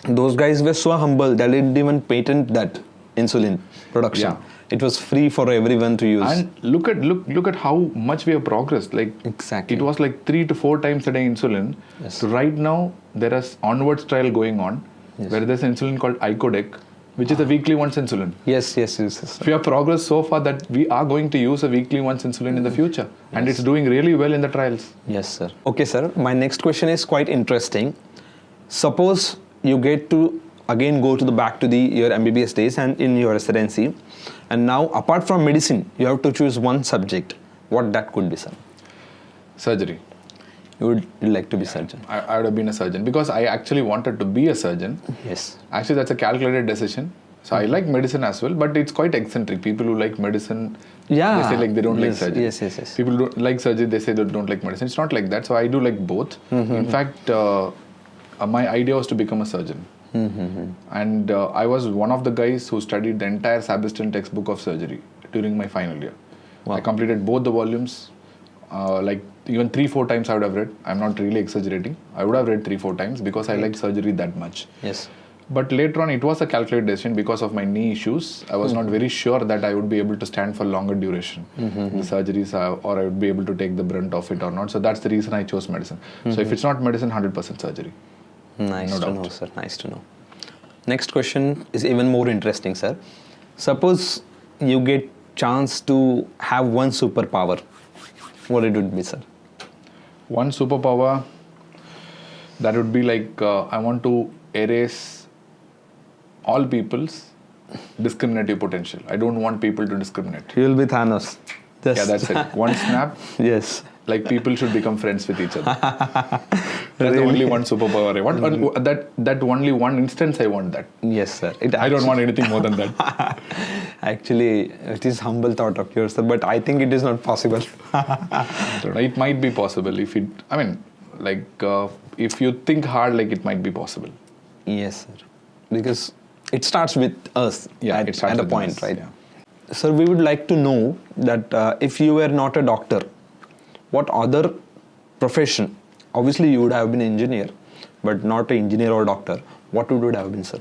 And those guys were so humble that they didn't even patent that insulin production. Yeah. It was free for everyone to use. And look at how much we have progressed. Exactly. It was 3 to 4 times a day insulin. Yes. So right now there is onwards trial going on, where there's an insulin called Icodec, which is a weekly once insulin. Yes. We have progressed so far that we are going to use a weekly once insulin in the future. And it's doing really well in the trials. Yes, sir. Okay, sir. My next question is quite interesting. Suppose you get to again go to back to your MBBS days and in your residency, and now apart from medicine, you have to choose one subject. What that could be, sir? Surgery. You would like to be surgeon? I would have been a surgeon because I actually wanted to be a surgeon. Yes. Actually, that's a calculated decision. So I like medicine as well, but it's quite eccentric. People who like medicine, they say they don't like surgery. Yes. People who don't like surgery, they say they don't like medicine. It's not like that. So I do like both. In fact, my idea was to become a surgeon. And I was one of the guys who studied the entire Sabiston textbook of surgery during my final year. Wow. I completed both the volumes. Even 3-4 times I would have read. I'm not really exaggerating. I would have read 3-4 times because I liked surgery that much. Yes. But later on, it was a calculated decision because of my knee issues. I was not very sure that I would be able to stand for longer duration. The surgeries, or I would be able to take the brunt of it or not. So that's the reason I chose medicine. So if it's not medicine, 100% surgery. Nice to know, sir. Nice to know. Next question is even more interesting, sir. Suppose you get chance to have one superpower. What it would be, sir? One superpower, that would be I want to erase all people's discriminative potential. I don't want people to discriminate. You will be Thanos. Yes. Yeah, that's it. One snap. Yes. People should become friends with each other. That's the Really? only one superpower I want. That only one instance I want that. Yes, sir. I don't want anything more than that. Actually, it is humble thought of yours, sir, but I think it is not possible. I don't know. It might be possible if it. I mean, like if you think hard, like it might be possible. Yes, sir. Because it starts with us It starts at a with point, us, right? yeah. Sir, we would like to know that if you were not a doctor, what other profession? Obviously, you would have been an engineer, but not an engineer or doctor. What would have been, sir?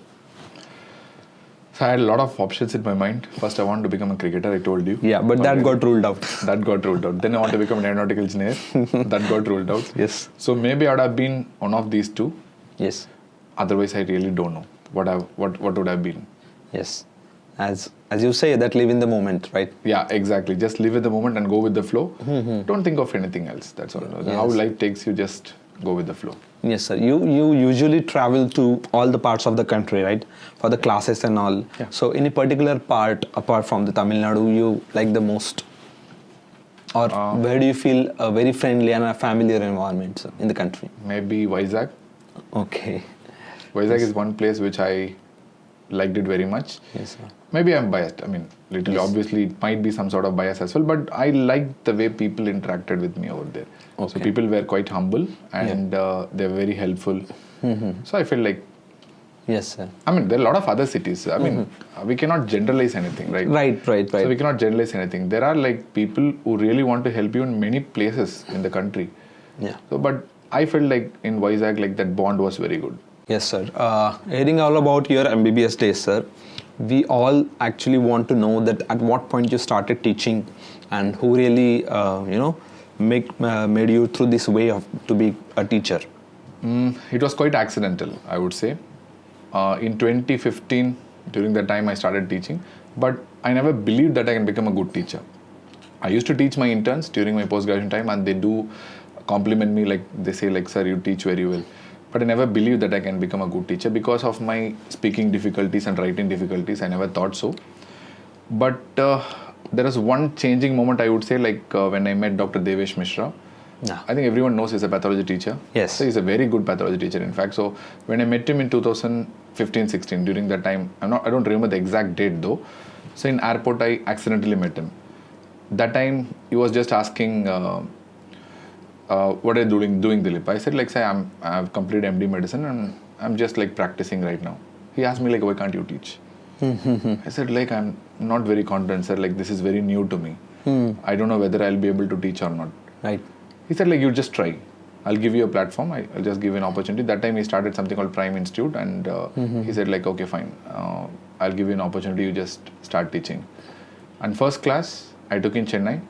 So I had a lot of options in my mind. First, I wanted to become a cricketer. I told you. Yeah, but that got ruled out. That got ruled out. Then I want to become an aeronautical engineer. That got ruled out. Yes. So maybe I would have been one of these two. Yes. Otherwise, I really don't know what would have been. Yes. As you say, that live in the moment, right? Yeah, exactly. Just live with the moment and go with the flow. Don't think of anything else. That's all. Yes. How life takes you, just go with the flow. Yes, sir. You usually travel to all the parts of the country, right? For the classes and all. Yeah. So any particular part apart from the Tamil Nadu you like the most? Or where do you feel a very friendly and a familiar environment, sir, in the country? Maybe Vizag. Okay. Vizag is one place which I liked it very much. Yes, sir. Maybe I'm biased. I mean, literally, Yes. obviously, it might be some sort of bias as well, but I liked the way people interacted with me over there. So Okay. people were quite humble and they were very helpful. So I felt like, Yes, sir. I mean, there are a lot of other cities. I mean, we cannot generalize anything, right? Right. So we cannot generalize anything. There are like people who really want to help you in many places in the country. Yeah. So, but I felt like in Vizag, like that bond was very good. Yes, sir. Hearing all about your MBBS days, sir, we all actually want to know that at what point you started teaching and who really, made you through this way of to be a teacher. It was quite accidental, I would say. In 2015, during that time, I started teaching, but I never believed that I can become a good teacher. I used to teach my interns during my post-graduation time, and they do compliment me, like they say, like, sir, you teach very well. But I never believed that I can become a good teacher because of my speaking difficulties and writing difficulties. I never thought so. But there was one changing moment, I would say, like when I met Dr. Devesh Mishra. Yeah. I think everyone knows he's a pathology teacher. Yes. So he's a very good pathology teacher, in fact. So when I met him in 2015-16, during that time, I don't remember the exact date though. So in airport, I accidentally met him. That time, he was just asking, what are you doing, Dilip? I said, like, say, I've completed MD medicine and I'm just like practicing right now. He asked me, like, why can't you teach? I said, like, I'm not very confident, sir. Like, this is very new to me. I don't know whether I'll be able to teach or not. Right. He said, like, you just try. I'll give you a platform. I'll just give you an opportunity. That time he started something called Prime Institute, and he said, like, okay, fine. I'll give you an opportunity. You just start teaching. And first class, I took in Chennai.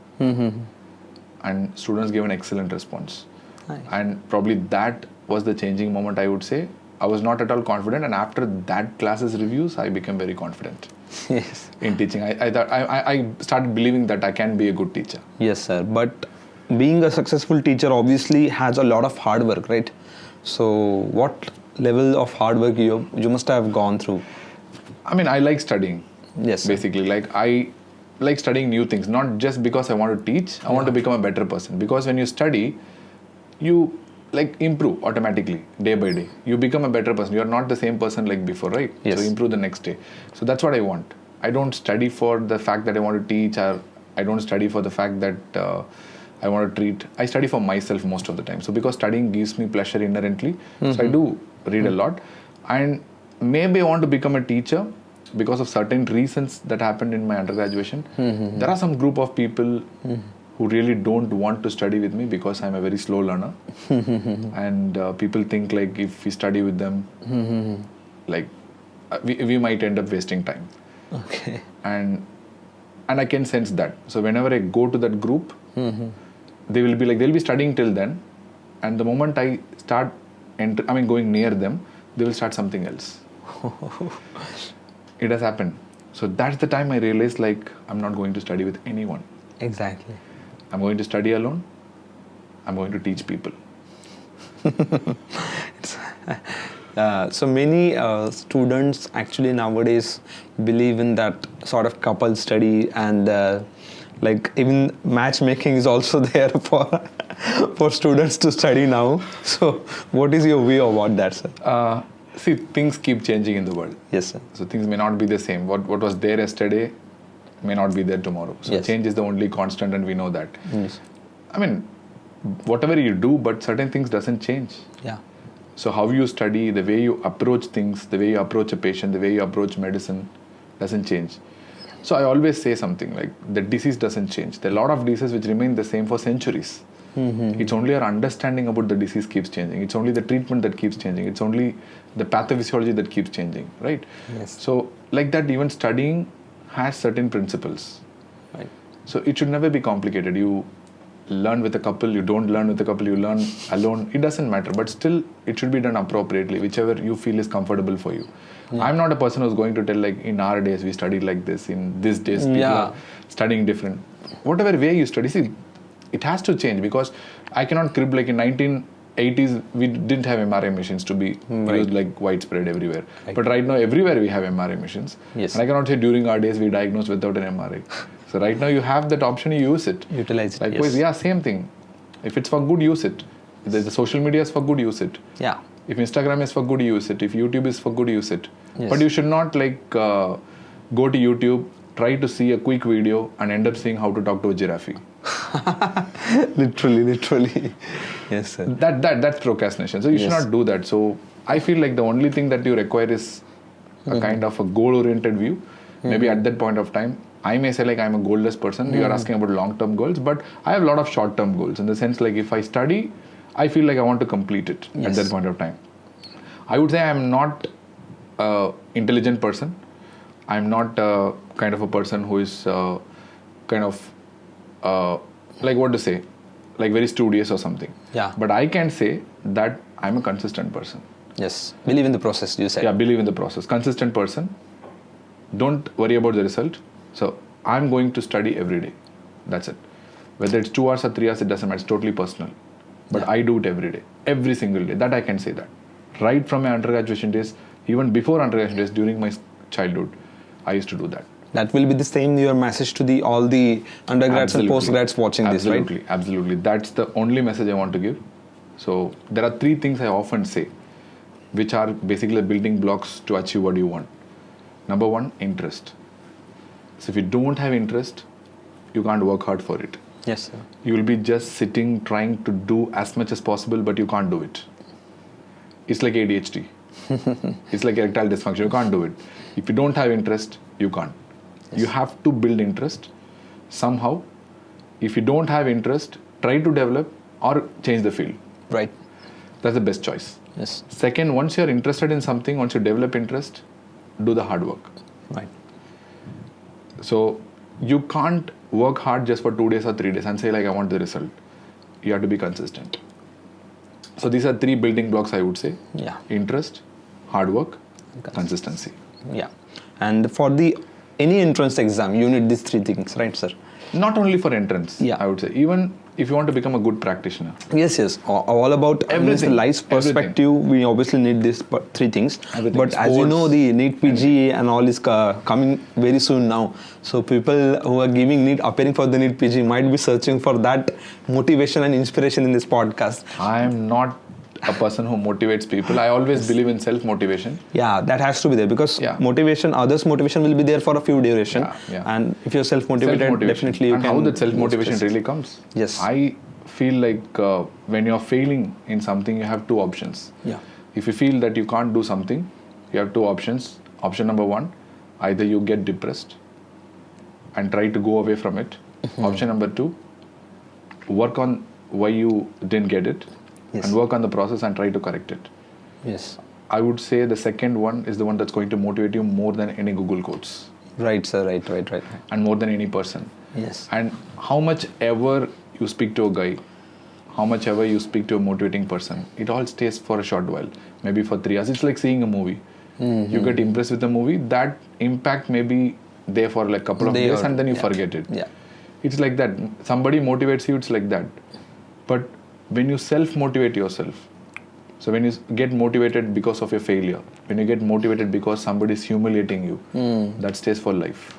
And students gave an excellent response. Nice. And probably that was the changing moment, I would say. I was not at all confident, and after that class's reviews, I became very confident Yes. in teaching. I started believing that I can be a good teacher. Yes, sir. But being a successful teacher obviously has a lot of hard work, right? So what level of hard work you must have gone through? I mean, I like studying. Yes, sir. Basically, like I like studying new things, not just because I want to teach. I want to become a better person. Because when you study, you like improve automatically day by day. You become a better person. You are not the same person like before, right? Yes. So improve the next day. So that's what I want. I don't study for the fact that I want to teach, or I don't study for the fact that I want to treat. I study for myself most of the time. So because studying gives me pleasure inherently, so I do read a lot. And maybe I want to become a teacher because of certain reasons that happened in my undergraduation. There are some group of people who really don't want to study with me because I'm a very slow learner. And people think like if we study with them, like we might end up wasting time. Okay. And I can sense that. So whenever I go to that group, they'll be studying till then, and the moment I start going near them, they will start something else. It has happened. So that's the time I realized, like, I'm not going to study with anyone. Exactly. I'm going to study alone. I'm going to teach people. So many students actually nowadays believe in that sort of couple study, and like even matchmaking is also there for for students to study now. So, what is your view about that, sir? See, things keep changing in the world. Yes, sir. So things may not be the same. What was there yesterday may not be there tomorrow. So Yes. change is the only constant, and we know that. Yes. I mean, whatever you do, but certain things doesn't change. Yeah. So how you study, the way you approach things, the way you approach a patient, the way you approach medicine doesn't change. So I always say something like the disease doesn't change. There are a lot of diseases which remain the same for centuries. It's only our understanding about the disease keeps changing. It's only the treatment that keeps changing. It's only the pathophysiology that keeps changing, right? Yes. So like that, even studying has certain principles. Right. So it should never be complicated. You learn with a couple, you don't learn with a couple, you learn alone. It doesn't matter, but still it should be done appropriately, whichever you feel is comfortable for you. I'm not a person who's going to tell like in our days we studied like this, in these days people are studying different. Whatever way you study, see, it has to change, because I cannot crib like in 1980s we didn't have MRI machines to be used like widespread everywhere. Right. But right now everywhere we have MRI machines. Yes. And I cannot say during our days we diagnosed without an MRI. So right now you have that option, you use it. Utilize it. Likewise, Yes. yeah, same thing. If it's for good, use it. If the social media is for good, use it. Yeah. If Instagram is for good, use it. If YouTube is for good, use it. Yes. But you should not like go to YouTube, try to see a quick video and end up seeing how to talk to a giraffe. literally. Yes, sir. That's procrastination. So you should Yes. not do that. So I feel like the only thing that you require is a kind of a goal-oriented view. Maybe at that point of time, I may say like I'm a goalless person. You are asking about long-term goals, but I have a lot of short-term goals in the sense like if I study, I feel like I want to complete it at Yes. that point of time. I would say I'm not an intelligent person. I'm not kind of a person who is kind of like what to say, like very studious or something. Yeah. But I can say that I'm a consistent person. Yes. Believe in the process, you said. Yeah, believe in the process. Consistent person. Don't worry about the result. So I'm going to study every day. That's it. Whether it's 2 hours or 3 hours, it doesn't matter. It's totally personal. But I do it every day. Every single day. That I can say that. Right from my undergraduation days, even before undergraduation days, during my childhood, I used to do that. That will be the same your message to all the undergrads and postgrads watching this, right? Absolutely. That's the only message I want to give. So there are 3 things I often say, which are basically the building blocks to achieve what you want. Number 1, interest. So if you don't have interest, you can't work hard for it. Yes, sir. You will be just sitting trying to do as much as possible, but you can't do it. It's like ADHD. It's like erectile dysfunction. You can't do it. If you don't have interest, you can't. Yes. You have to build interest somehow. If you don't have interest, try to develop or change the field. Right. That's the best choice. Yes. Second, once you're interested in something, once you develop interest, do the hard work. Right. So you can't work hard just for 2 days or 3 days and say like I want the result. You have to be consistent. So these are 3 building blocks I would say. Yeah. Interest, hard work, consistency. Yeah. And for any entrance exam, you need these 3 things, right, sir? Not only for entrance, Yeah. I would say. Even if you want to become a good practitioner. Yes. All about Everything. life's perspective, we obviously need these 3 things. Everything. But as you Sports. know, the NEET PG and all is coming very soon now. So people who are giving NEET, appearing for the NEET PG might be searching for that motivation and inspiration in this podcast. I am not a person who motivates people. I always believe in self-motivation. Yeah, that has to be there because Yeah. others' motivation will be there for a few duration. Yeah. And if you're self-motivated, definitely you and can. how that self-motivation express. really comes. Yes. I feel like when you're failing in something, you have 2 options. Yeah. If you feel that you can't do something, you have 2 options. Option number 1, either you get depressed and try to go away from it. Option number 2, work on why you didn't get it. Yes. And work on the process and try to correct it. Yes. I would say the second one is the one that's going to motivate you more than any Google quotes Right, sir. Right. and more than any person. Yes. And how much ever you speak to a guy, how much ever you speak to a motivating person, it all stays for a short while, maybe for 3 hours. It's like seeing a movie. You get impressed with the movie, that impact may be there for like a couple of days and then you forget it. Yeah. It's like that. Somebody motivates you, it's like that. But when you self-motivate yourself, so when you get motivated because of your failure, when you get motivated because somebody is humiliating you, that stays for life.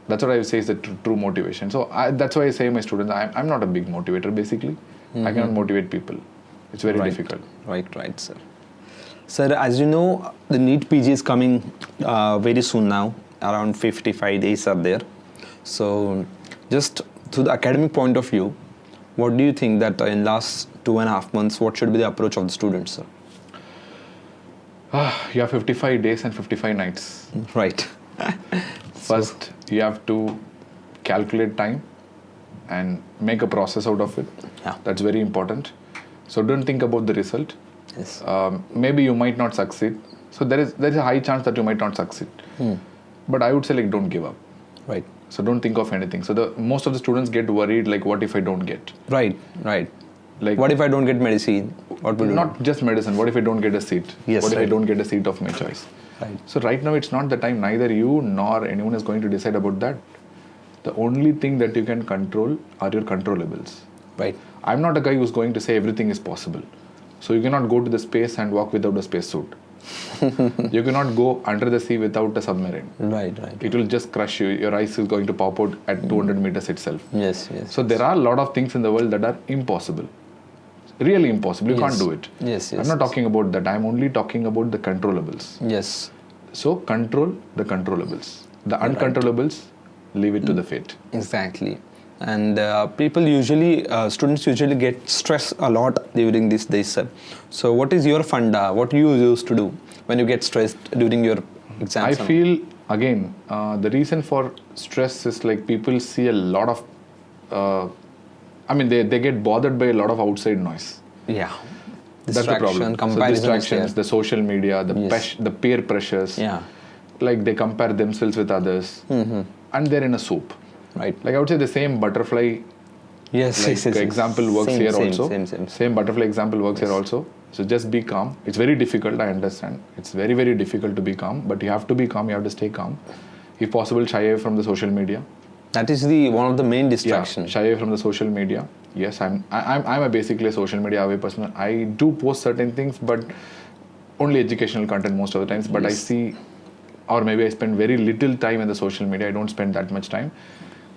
That's what I would say is the true motivation. So that's why I say my students, I'm not a big motivator basically. I cannot motivate people. It's very difficult. Right, sir. Sir, as you know, the NEET PG is coming very soon now. Around 55 days are there. So, just to the academic point of view, what do you think that in last 2.5 months, what should be the approach of the students, sir? You have 55 days and 55 nights. Right. First, you have to calculate time and make a process out of it. Yeah. That's very important. So don't think about the result. Yes. Maybe you might not succeed. So there is a high chance that you might not succeed. But I would say don't give up. Right. So don't think of anything. So most of the students get worried what if I don't get? Right. Like, what if I don't get medicine? What will not just medicine. What if I don't get a seat? Yes. What if I don't get a seat of my choice? Right. So right now it's not the time. Neither you nor anyone is going to decide about that. The only thing that you can control are your controllables. Right. I'm not a guy who's going to say everything is possible. So you cannot go to the space and walk without a spacesuit. You cannot go under the sea without a submarine. Right. It will just crush you. Your eyes is going to pop out at 200 meters itself. Yes. So there are a lot of things in the world that are impossible. Really impossible. You can't do it. Yes. I'm not talking about that. I'm only talking about the controllables. Yes. So control the controllables. The uncontrollables, leave it to the fate. Exactly. And students usually get stressed a lot during these days, sir. So what is your funda? What you used to do when you get stressed during your exams? I feel, again, the reason for stress is people see a lot of, they get bothered by a lot of outside noise. Yeah. That's the problem. So distractions, the social media, the peer pressures. Yeah. They compare themselves with others. And they're in a soup. Right. I would say the same butterfly example works here also. Same butterfly example works here also. So just be calm. It's very difficult, I understand. It's very, very difficult to be calm. But you have to be calm. You have to stay calm. If possible, shy away from the social media. That is one of the main distractions. Yeah, shy away from the social media. Yes, I'm basically a social media away person. I do post certain things, but only educational content most of the times. But I see, or maybe I spend very little time in the social media. I don't spend that much time.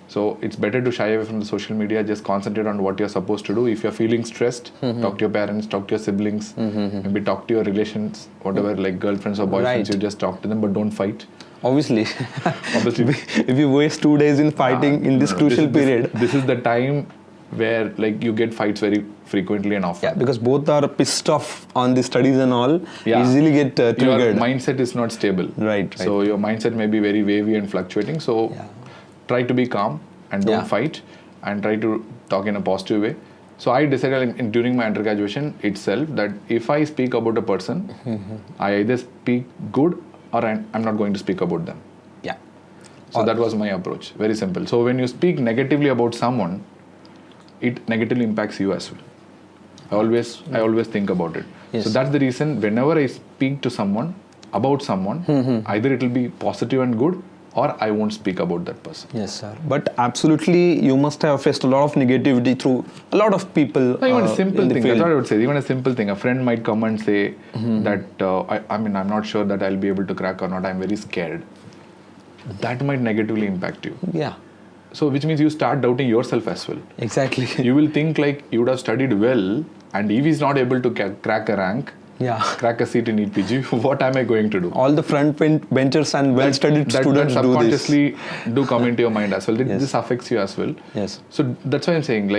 So it's better to shy away from the social media. Just concentrate on what you're supposed to do. If you're feeling stressed, talk to your parents, talk to your siblings, maybe talk to your relations, whatever, girlfriends or boyfriends. You just talk to them, but don't fight. Obviously. If you waste 2 days in fighting in this crucial period. This is the time where you get fights very frequently and often. Yeah, because both are pissed off on the studies and all, easily get triggered. Your mindset is not stable. Right. So your mindset may be very wavy and fluctuating. So try to be calm and don't fight, and try to talk in a positive way. So I decided during my undergraduation itself that if I speak about a person, I either speak good or I'm not going to speak about them. Yeah. So that was my approach. Very simple. So when you speak negatively about someone, it negatively impacts you as well. I always think about it. Yes. So that's the reason whenever I speak to someone, about someone, either it will be positive and good, or I won't speak about that person. Yes, sir. But absolutely, you must have faced a lot of negativity through a lot of people. Even a simple thing, that's what I would say. Even a simple thing. A friend might come and say that, I'm not sure that I'll be able to crack or not. I'm very scared. That might negatively impact you. Yeah. So which means you start doubting yourself as well. Exactly. You will think you would have studied well, and if he's not able to crack a rank, crack a seat in NEET PG, what am I going to do? All the front benchers and well-studied students that subconsciously do this. do come into your mind as well. This affects you as well. Yes. So that's why I'm saying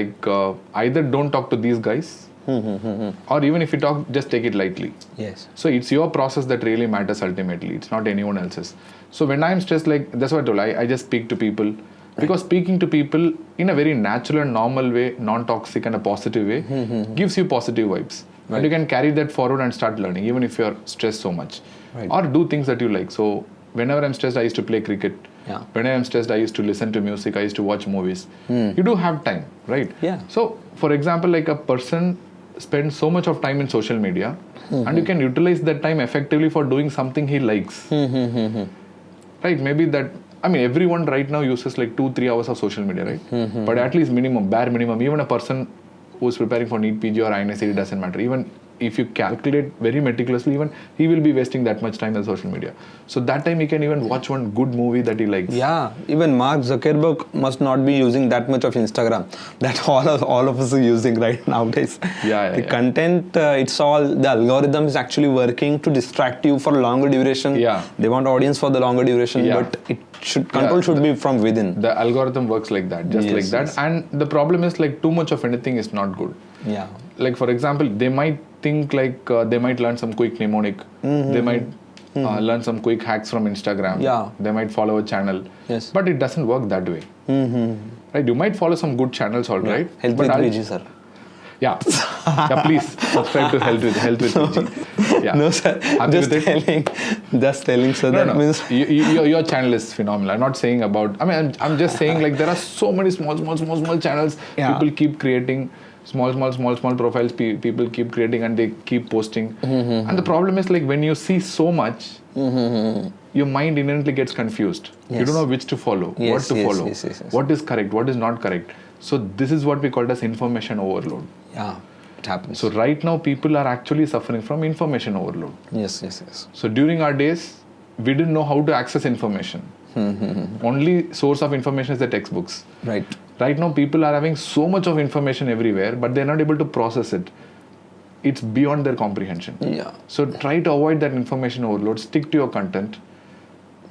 either don't talk to these guys, or even if you talk, just take it lightly. Yes. So it's your process that really matters ultimately. It's not anyone else's. So when I'm stressed, that's what I told. I just speak to people. Because speaking to people in a very natural and normal way, non-toxic and a positive way, gives you positive vibes. Right. And you can carry that forward and start learning, even if you're stressed so much. Right. Or do things that you like. So whenever I'm stressed, I used to play cricket. Yeah. Whenever I'm stressed, I used to listen to music. I used to watch movies. You do have time, right? Yeah. So for example, a person spends so much of time in social media, and you can utilize that time effectively for doing something he likes. Right? Maybe that... everyone right now uses 2-3 hours of social media, right? But at least bare minimum, even a person who's preparing for NEET PG or INSET, it doesn't matter. Even if you calculate very meticulously, even he will be wasting that much time on social media. So that time he can even watch one good movie that he likes. Yeah, even Mark Zuckerberg must not be using that much of Instagram that all of us are using right nowadays. The content, it's all, the algorithm is actually working to distract you for longer duration. Yeah. They want audience for the longer duration, but it should should be from within. The algorithm works like that, just like that. Yes. And the problem is like too much of anything is not good. Yeah. Like for example, they might think like they might learn some quick mnemonic. They might learn some quick hacks from Instagram. Yeah. They might follow a channel. Yes. But it doesn't work that way. Right? You might follow some good channels, all right. Health with PG, sir. Yeah. Please subscribe to Health with PG. Yeah. No, sir. Just telling, sir. No. Means your channel is phenomenal. I'm not saying about. I mean, I'm just saying like there are so many small channels. Yeah. People keep creating small profiles. People keep creating and they keep posting. And the problem is like when you see so much, your mind inherently gets confused. Yes. You don't know which to follow, what to follow, what is correct, what is not correct. So this is what we call as information overload. Yeah, it happens. So right now people are actually suffering from information overload. Yes. So during our days, we didn't know how to access information. Only source of information is the textbooks. Right. Right now people are having so much of information everywhere, but they're not able to process it. It's beyond their comprehension. Yeah. So try to avoid that information overload. Stick to your content.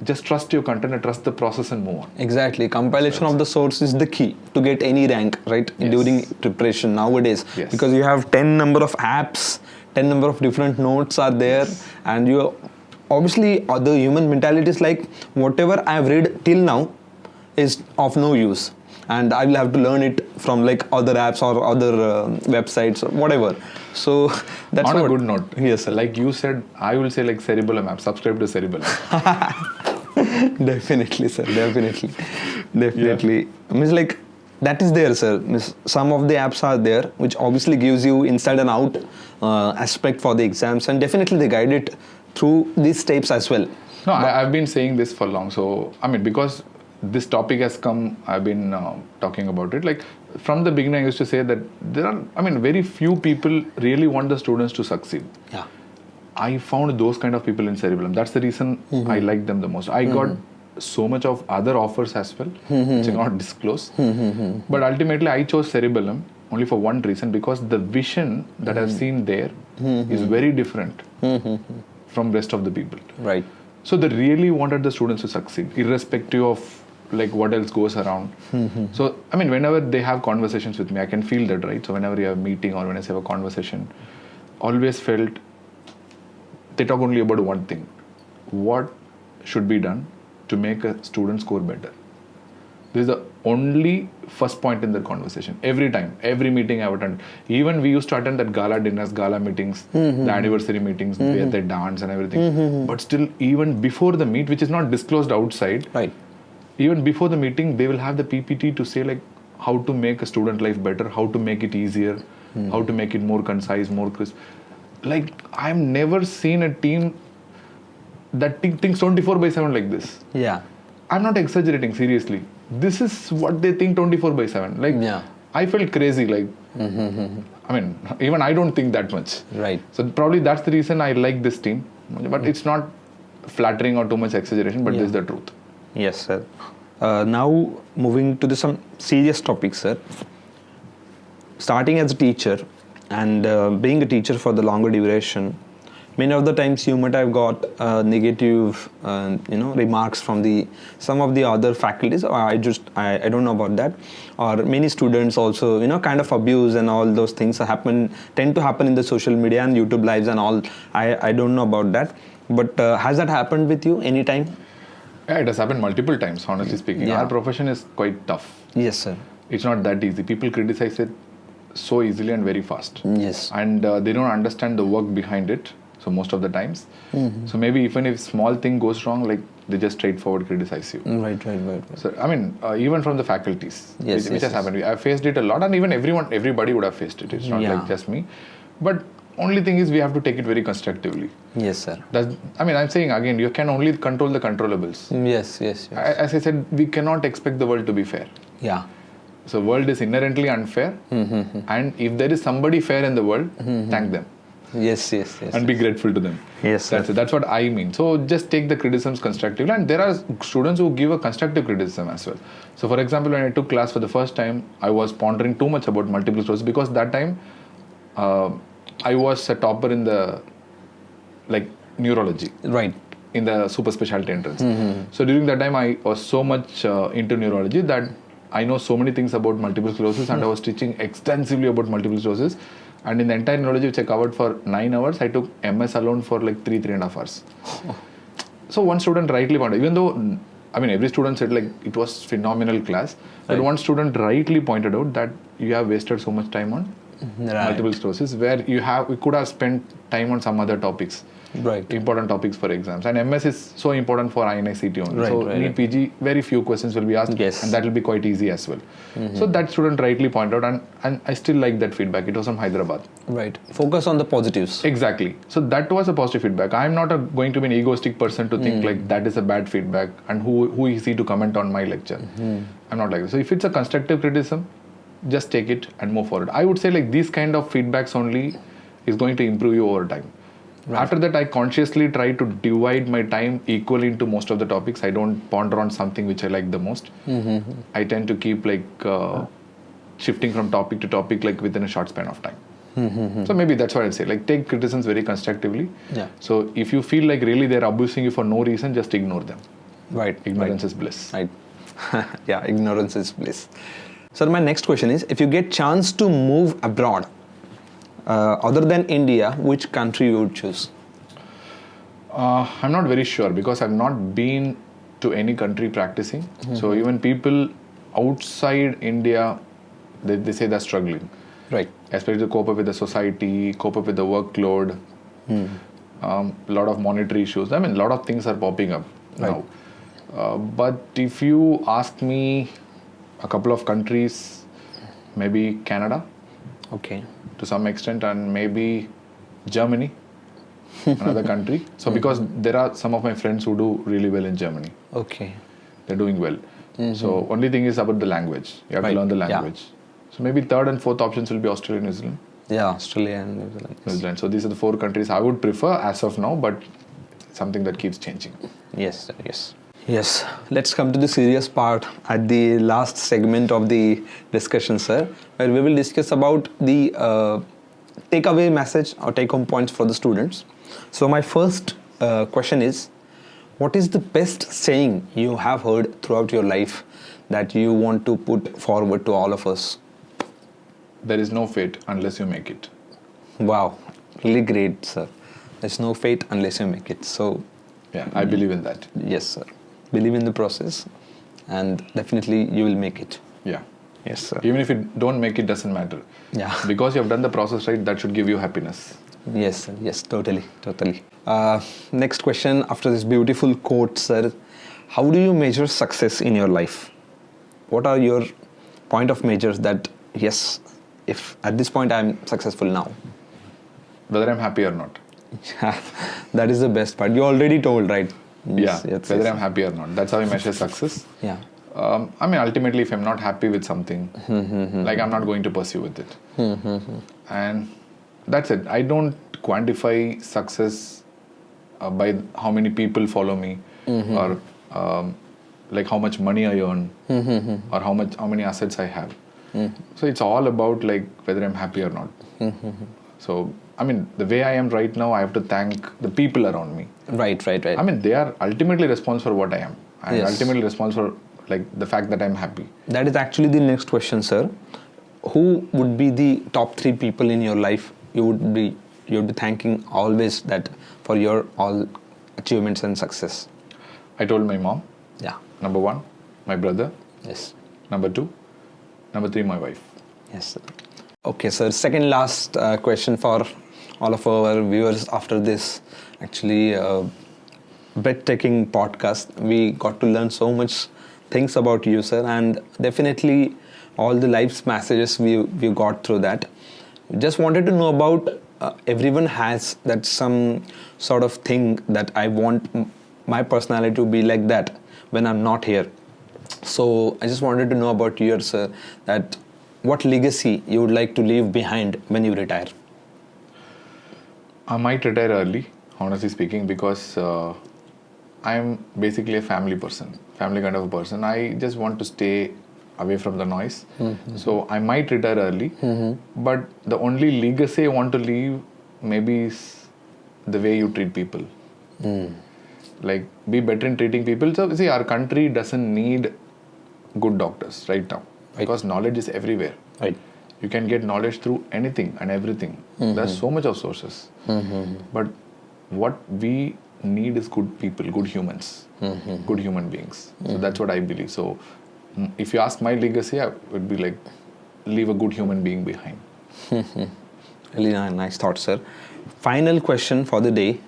Just trust your content and trust the process and move on. Exactly. Compilation of the source is the key to get any rank, right? Yes. During preparation nowadays. Yes. Because you have 10 number of apps, 10 number of different notes are there. Yes. And you obviously the human mentality is like whatever I have read till now is of no use. And I will have to learn it from like other apps or other websites or whatever. So that's on a good note. Yes, sir. Like you said, I will say like Cerebellum app. Subscribe to Cerebellum. Definitely, sir. Definitely. I mean, like that is there, sir. Some of the apps are there, which obviously gives you inside and out aspect for the exams, and definitely they guide it through these steps as well. No, I've been saying this for long. So I mean, because this topic has come, I've been talking about it. Like from the beginning, I used to say that there are, very few people really want the students to succeed. Yeah. I found those kind of people in Cerebellum. That's the reason I like them the most. I got so much of other offers as well, which I cannot disclose. But ultimately, I chose Cerebellum only for one reason, because the vision that I've seen there is very different from rest of the people. Right. So they really wanted the students to succeed, irrespective of like what else goes around. So whenever they have conversations with me, I can feel that, right? So whenever you have a meeting or when I have a conversation, always felt they talk only about one thing: what should be done to make a student score better. This is the only first point in the conversation. Every time, every meeting I've attended. Even we used to attend that gala dinners, gala meetings, the anniversary meetings, where they dance and everything. But still, even before the meet, which is not disclosed outside, right? Even before the meeting, they will have the PPT to say like how to make a student life better, how to make it easier, how to make it more concise, more crisp. Like I've never seen a team that thinks 24/7 like this. Yeah. I'm not exaggerating, seriously. This is what they think 24/7. Like, I felt crazy. Like, even I don't think that much. Right. So probably that's the reason I like this team. But it's not flattering or too much exaggeration, but this is the truth. Yes, sir. Now moving to some serious topics, sir. Starting as a teacher and being a teacher for the longer duration, many of the times you might have got negative, remarks from some of the other faculties. Or I don't know about that. Or many students also, kind of abuse and all those things tend to happen in the social media and YouTube lives and all. I don't know about that. But has that happened with you anytime? Yeah, it has happened multiple times, honestly speaking. Our profession is quite tough. Yes, sir. It's not that easy. People criticize it so easily and very fast. Yes. And they don't understand the work behind it. So most of the times. So maybe even if small thing goes wrong, like they just straightforward criticize you. Right. So even from the faculties, which has happened. I've faced it a lot, and even everybody would have faced it. It's not like just me. But only thing is we have to take it very constructively. Yes, sir. I'm saying again, you can only control the controllables. Yes. As I said, we cannot expect the world to be fair. Yeah. So world is inherently unfair, and if there is somebody fair in the world, thank them. Yes. and be grateful to them. Yes, sir. That's what I mean. So just take the criticisms constructively, and there are students who give a constructive criticism as well. So for example, when I took class for the first time, I was pondering too much about multiple sclerosis because that time I was a topper in the neurology. Right. In the super specialty entrance. So during that time, I was so much into neurology that I know so many things about multiple sclerosis, and I was teaching extensively about multiple sclerosis. And in the entire neurology, which I covered for 9 hours, I took MS alone for like 3.5 hours. So one student rightly pointed, even though, every student said it was phenomenal class, but one student rightly pointed out that you have wasted so much time on multiple sclerosis, where you could have spent time on some other topics. Right. Important topics for exams, and MS is so important for INICT only. NEET PG, very few questions will be asked, and that will be quite easy as well. So that student rightly pointed out, and I still like that feedback. It was from Hyderabad. Right. Focus on the positives. Exactly. So that was a positive feedback. I am not going to be an egoistic person to think that is a bad feedback, and who is he to comment on my lecture. I'm not like that. So if it's a constructive criticism, just take it and move forward. I would say these kind of feedbacks only is going to improve you over time. Right. After that, I consciously try to divide my time equally into most of the topics. I don't ponder on something which I like the most. I tend to keep shifting from topic to topic within a short span of time. So maybe that's what I'd say. Take criticisms very constructively. Yeah. So if you feel really they're abusing you for no reason, just ignore them. Right. Ignorance is bliss. Right. Yeah, ignorance is bliss. So my next question is, if you get chance to move abroad, other than India, which country you would choose? I'm not very sure because I've not been to any country practicing. So even people outside India, they say they're struggling. Right. Especially to cope up with the society, cope up with the workload, a lot of monetary issues. A lot of things are popping up now. But if you ask me, a couple of countries, maybe Canada. Okay. To some extent, and maybe Germany, another country. So because there are some of my friends who do really well in Germany. Okay. They're doing well. So only thing is about the language. You have to learn the language. So maybe third and fourth options will be Australia, New Zealand. Yeah, Australia and New Zealand. New Zealand. So these are the 4 countries I would prefer as of now, but something that keeps changing. Yes, yes. Yes, let's come to the serious part at the last segment of the discussion, sir, where we will discuss about the takeaway message or take-home points for the students. So my first question is, what is the best saying you have heard throughout your life that you want to put forward to all of us? There is no fate unless you make it. Wow, really great, sir. There's no fate unless you make it. So, yeah, I believe in that. Yes, sir. Believe in the process, and definitely you will make it. Yeah. Yes, sir. Even if you don't make it, doesn't matter. Yeah. Because you have done the process right, that should give you happiness. Yes, sir. Yes, totally. Next question after this beautiful quote, sir. How do you measure success in your life? What are your point of measures that, yes, if at this point I'm successful now? Whether I'm happy or not. That is the best part. You already told, right? Yes, whether I'm happy or not. That's how I measure success. Yeah. Ultimately, if I'm not happy with something, I'm not going to pursue with it. And that's it. I don't quantify success by how many people follow me or how much money I earn or how many assets I have. So it's all about whether I'm happy or not. So the way I am right now, I have to thank the people around me. Right. They are ultimately responsible for what I am. And ultimately responsible for the fact that I'm happy. That is actually the next question, sir. Who would be the top 3 people in your life you would be thanking always that for your all achievements and success? I told my mom. Yeah. Number 1, my brother. Yes. Number 2, number 3, my wife. Yes, sir. Okay, sir. Second last question for all of our viewers after this actually breathtaking podcast. We got to learn so much things about you, sir, and definitely all the life's messages we got through that. Just wanted to know about everyone has that some sort of thing that I want my personality to be like that when I'm not here. So I just wanted to know about yours, sir, that what legacy you would like to leave behind when you retire? I might retire early, honestly speaking, because I'm basically a family kind of a person. I just want to stay away from the noise. So I might retire early, but the only legacy I want to leave maybe is the way you treat people. Like, be better in treating people. So, see, our country doesn't need good doctors right now because knowledge is everywhere. Right. You can get knowledge through anything and everything. There's so much of sources. But what we need is good people, good humans, good human beings. So that's what I believe. So if you ask my legacy, I would be like, leave a good human being behind. Really nice thought, sir. Final question for the day,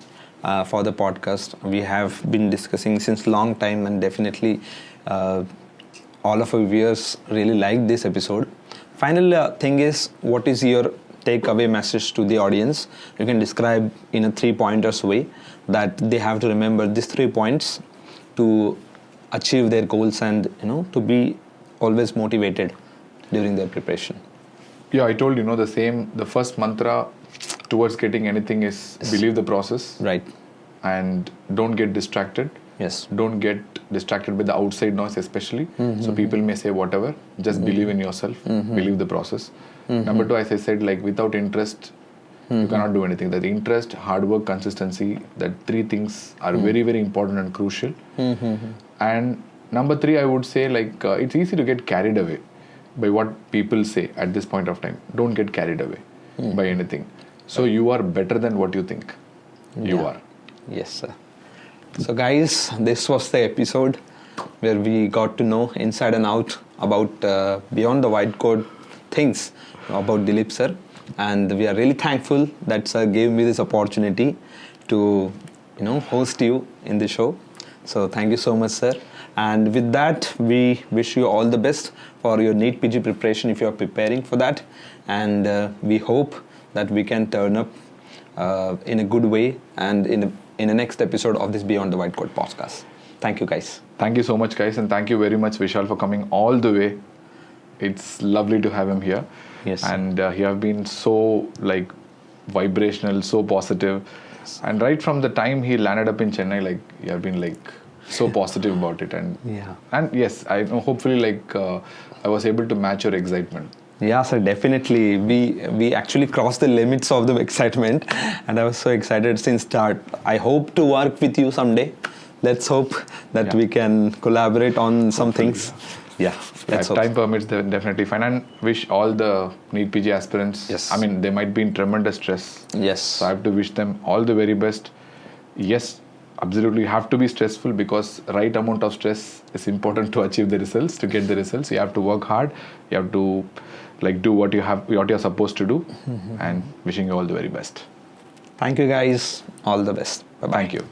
for the podcast. We have been discussing since long time, and definitely all of our viewers really liked this episode. Final thing is, what is your takeaway message to the audience? You can describe in a 3-pointers way that they have to remember these 3 points to achieve their goals and to be always motivated during their preparation. Yeah, I told the first mantra towards getting anything is believe the process. Right. And don't get distracted. Yes. Don't get distracted by the outside noise especially. So people may say whatever. Just believe in yourself. Believe the process. Number 2, as I said, like without interest, you cannot do anything. That interest, hard work, consistency, that 3 things are very, very important and crucial. And number 3, I would say it's easy to get carried away by what people say at this point of time. Don't get carried away by anything. So you are better than what you think you are. Yes, sir. So guys, this was the episode where we got to know inside and out about beyond the whiteboard things about Dilip sir, and we are really thankful that sir gave me this opportunity to host you in the show. So thank you so much, sir. And with that, we wish you all the best for your NEET PG preparation if you are preparing for that, and we hope that we can turn up in a good way and in the next episode of this Beyond the Whiteboard podcast. Thank you, guys. Thank you so much, guys, and thank you very much, Vishal, for coming all the way. It's lovely to have him here. Yes. And he have been so vibrational, so positive. Yes. And right from the time he landed up in Chennai, he have been so positive about it. And and yes, I know hopefully I was able to match your excitement. Yeah, sir, definitely. We actually crossed the limits of the excitement, and I was so excited since start. I hope to work with you someday. Let's hope that we can collaborate on some things. Yeah, if time permits, then definitely fine. And wish all the NEET PG aspirants. Yes. I mean, they might be in tremendous stress. Yes. So I have to wish them all the very best. Yes, absolutely, you have to be stressful because right amount of stress is important to achieve the results. To get the results, you have to work hard. You have to do what you're supposed to do. And wishing you all the very best. Thank you, guys. All the best. Bye-bye. Thank you.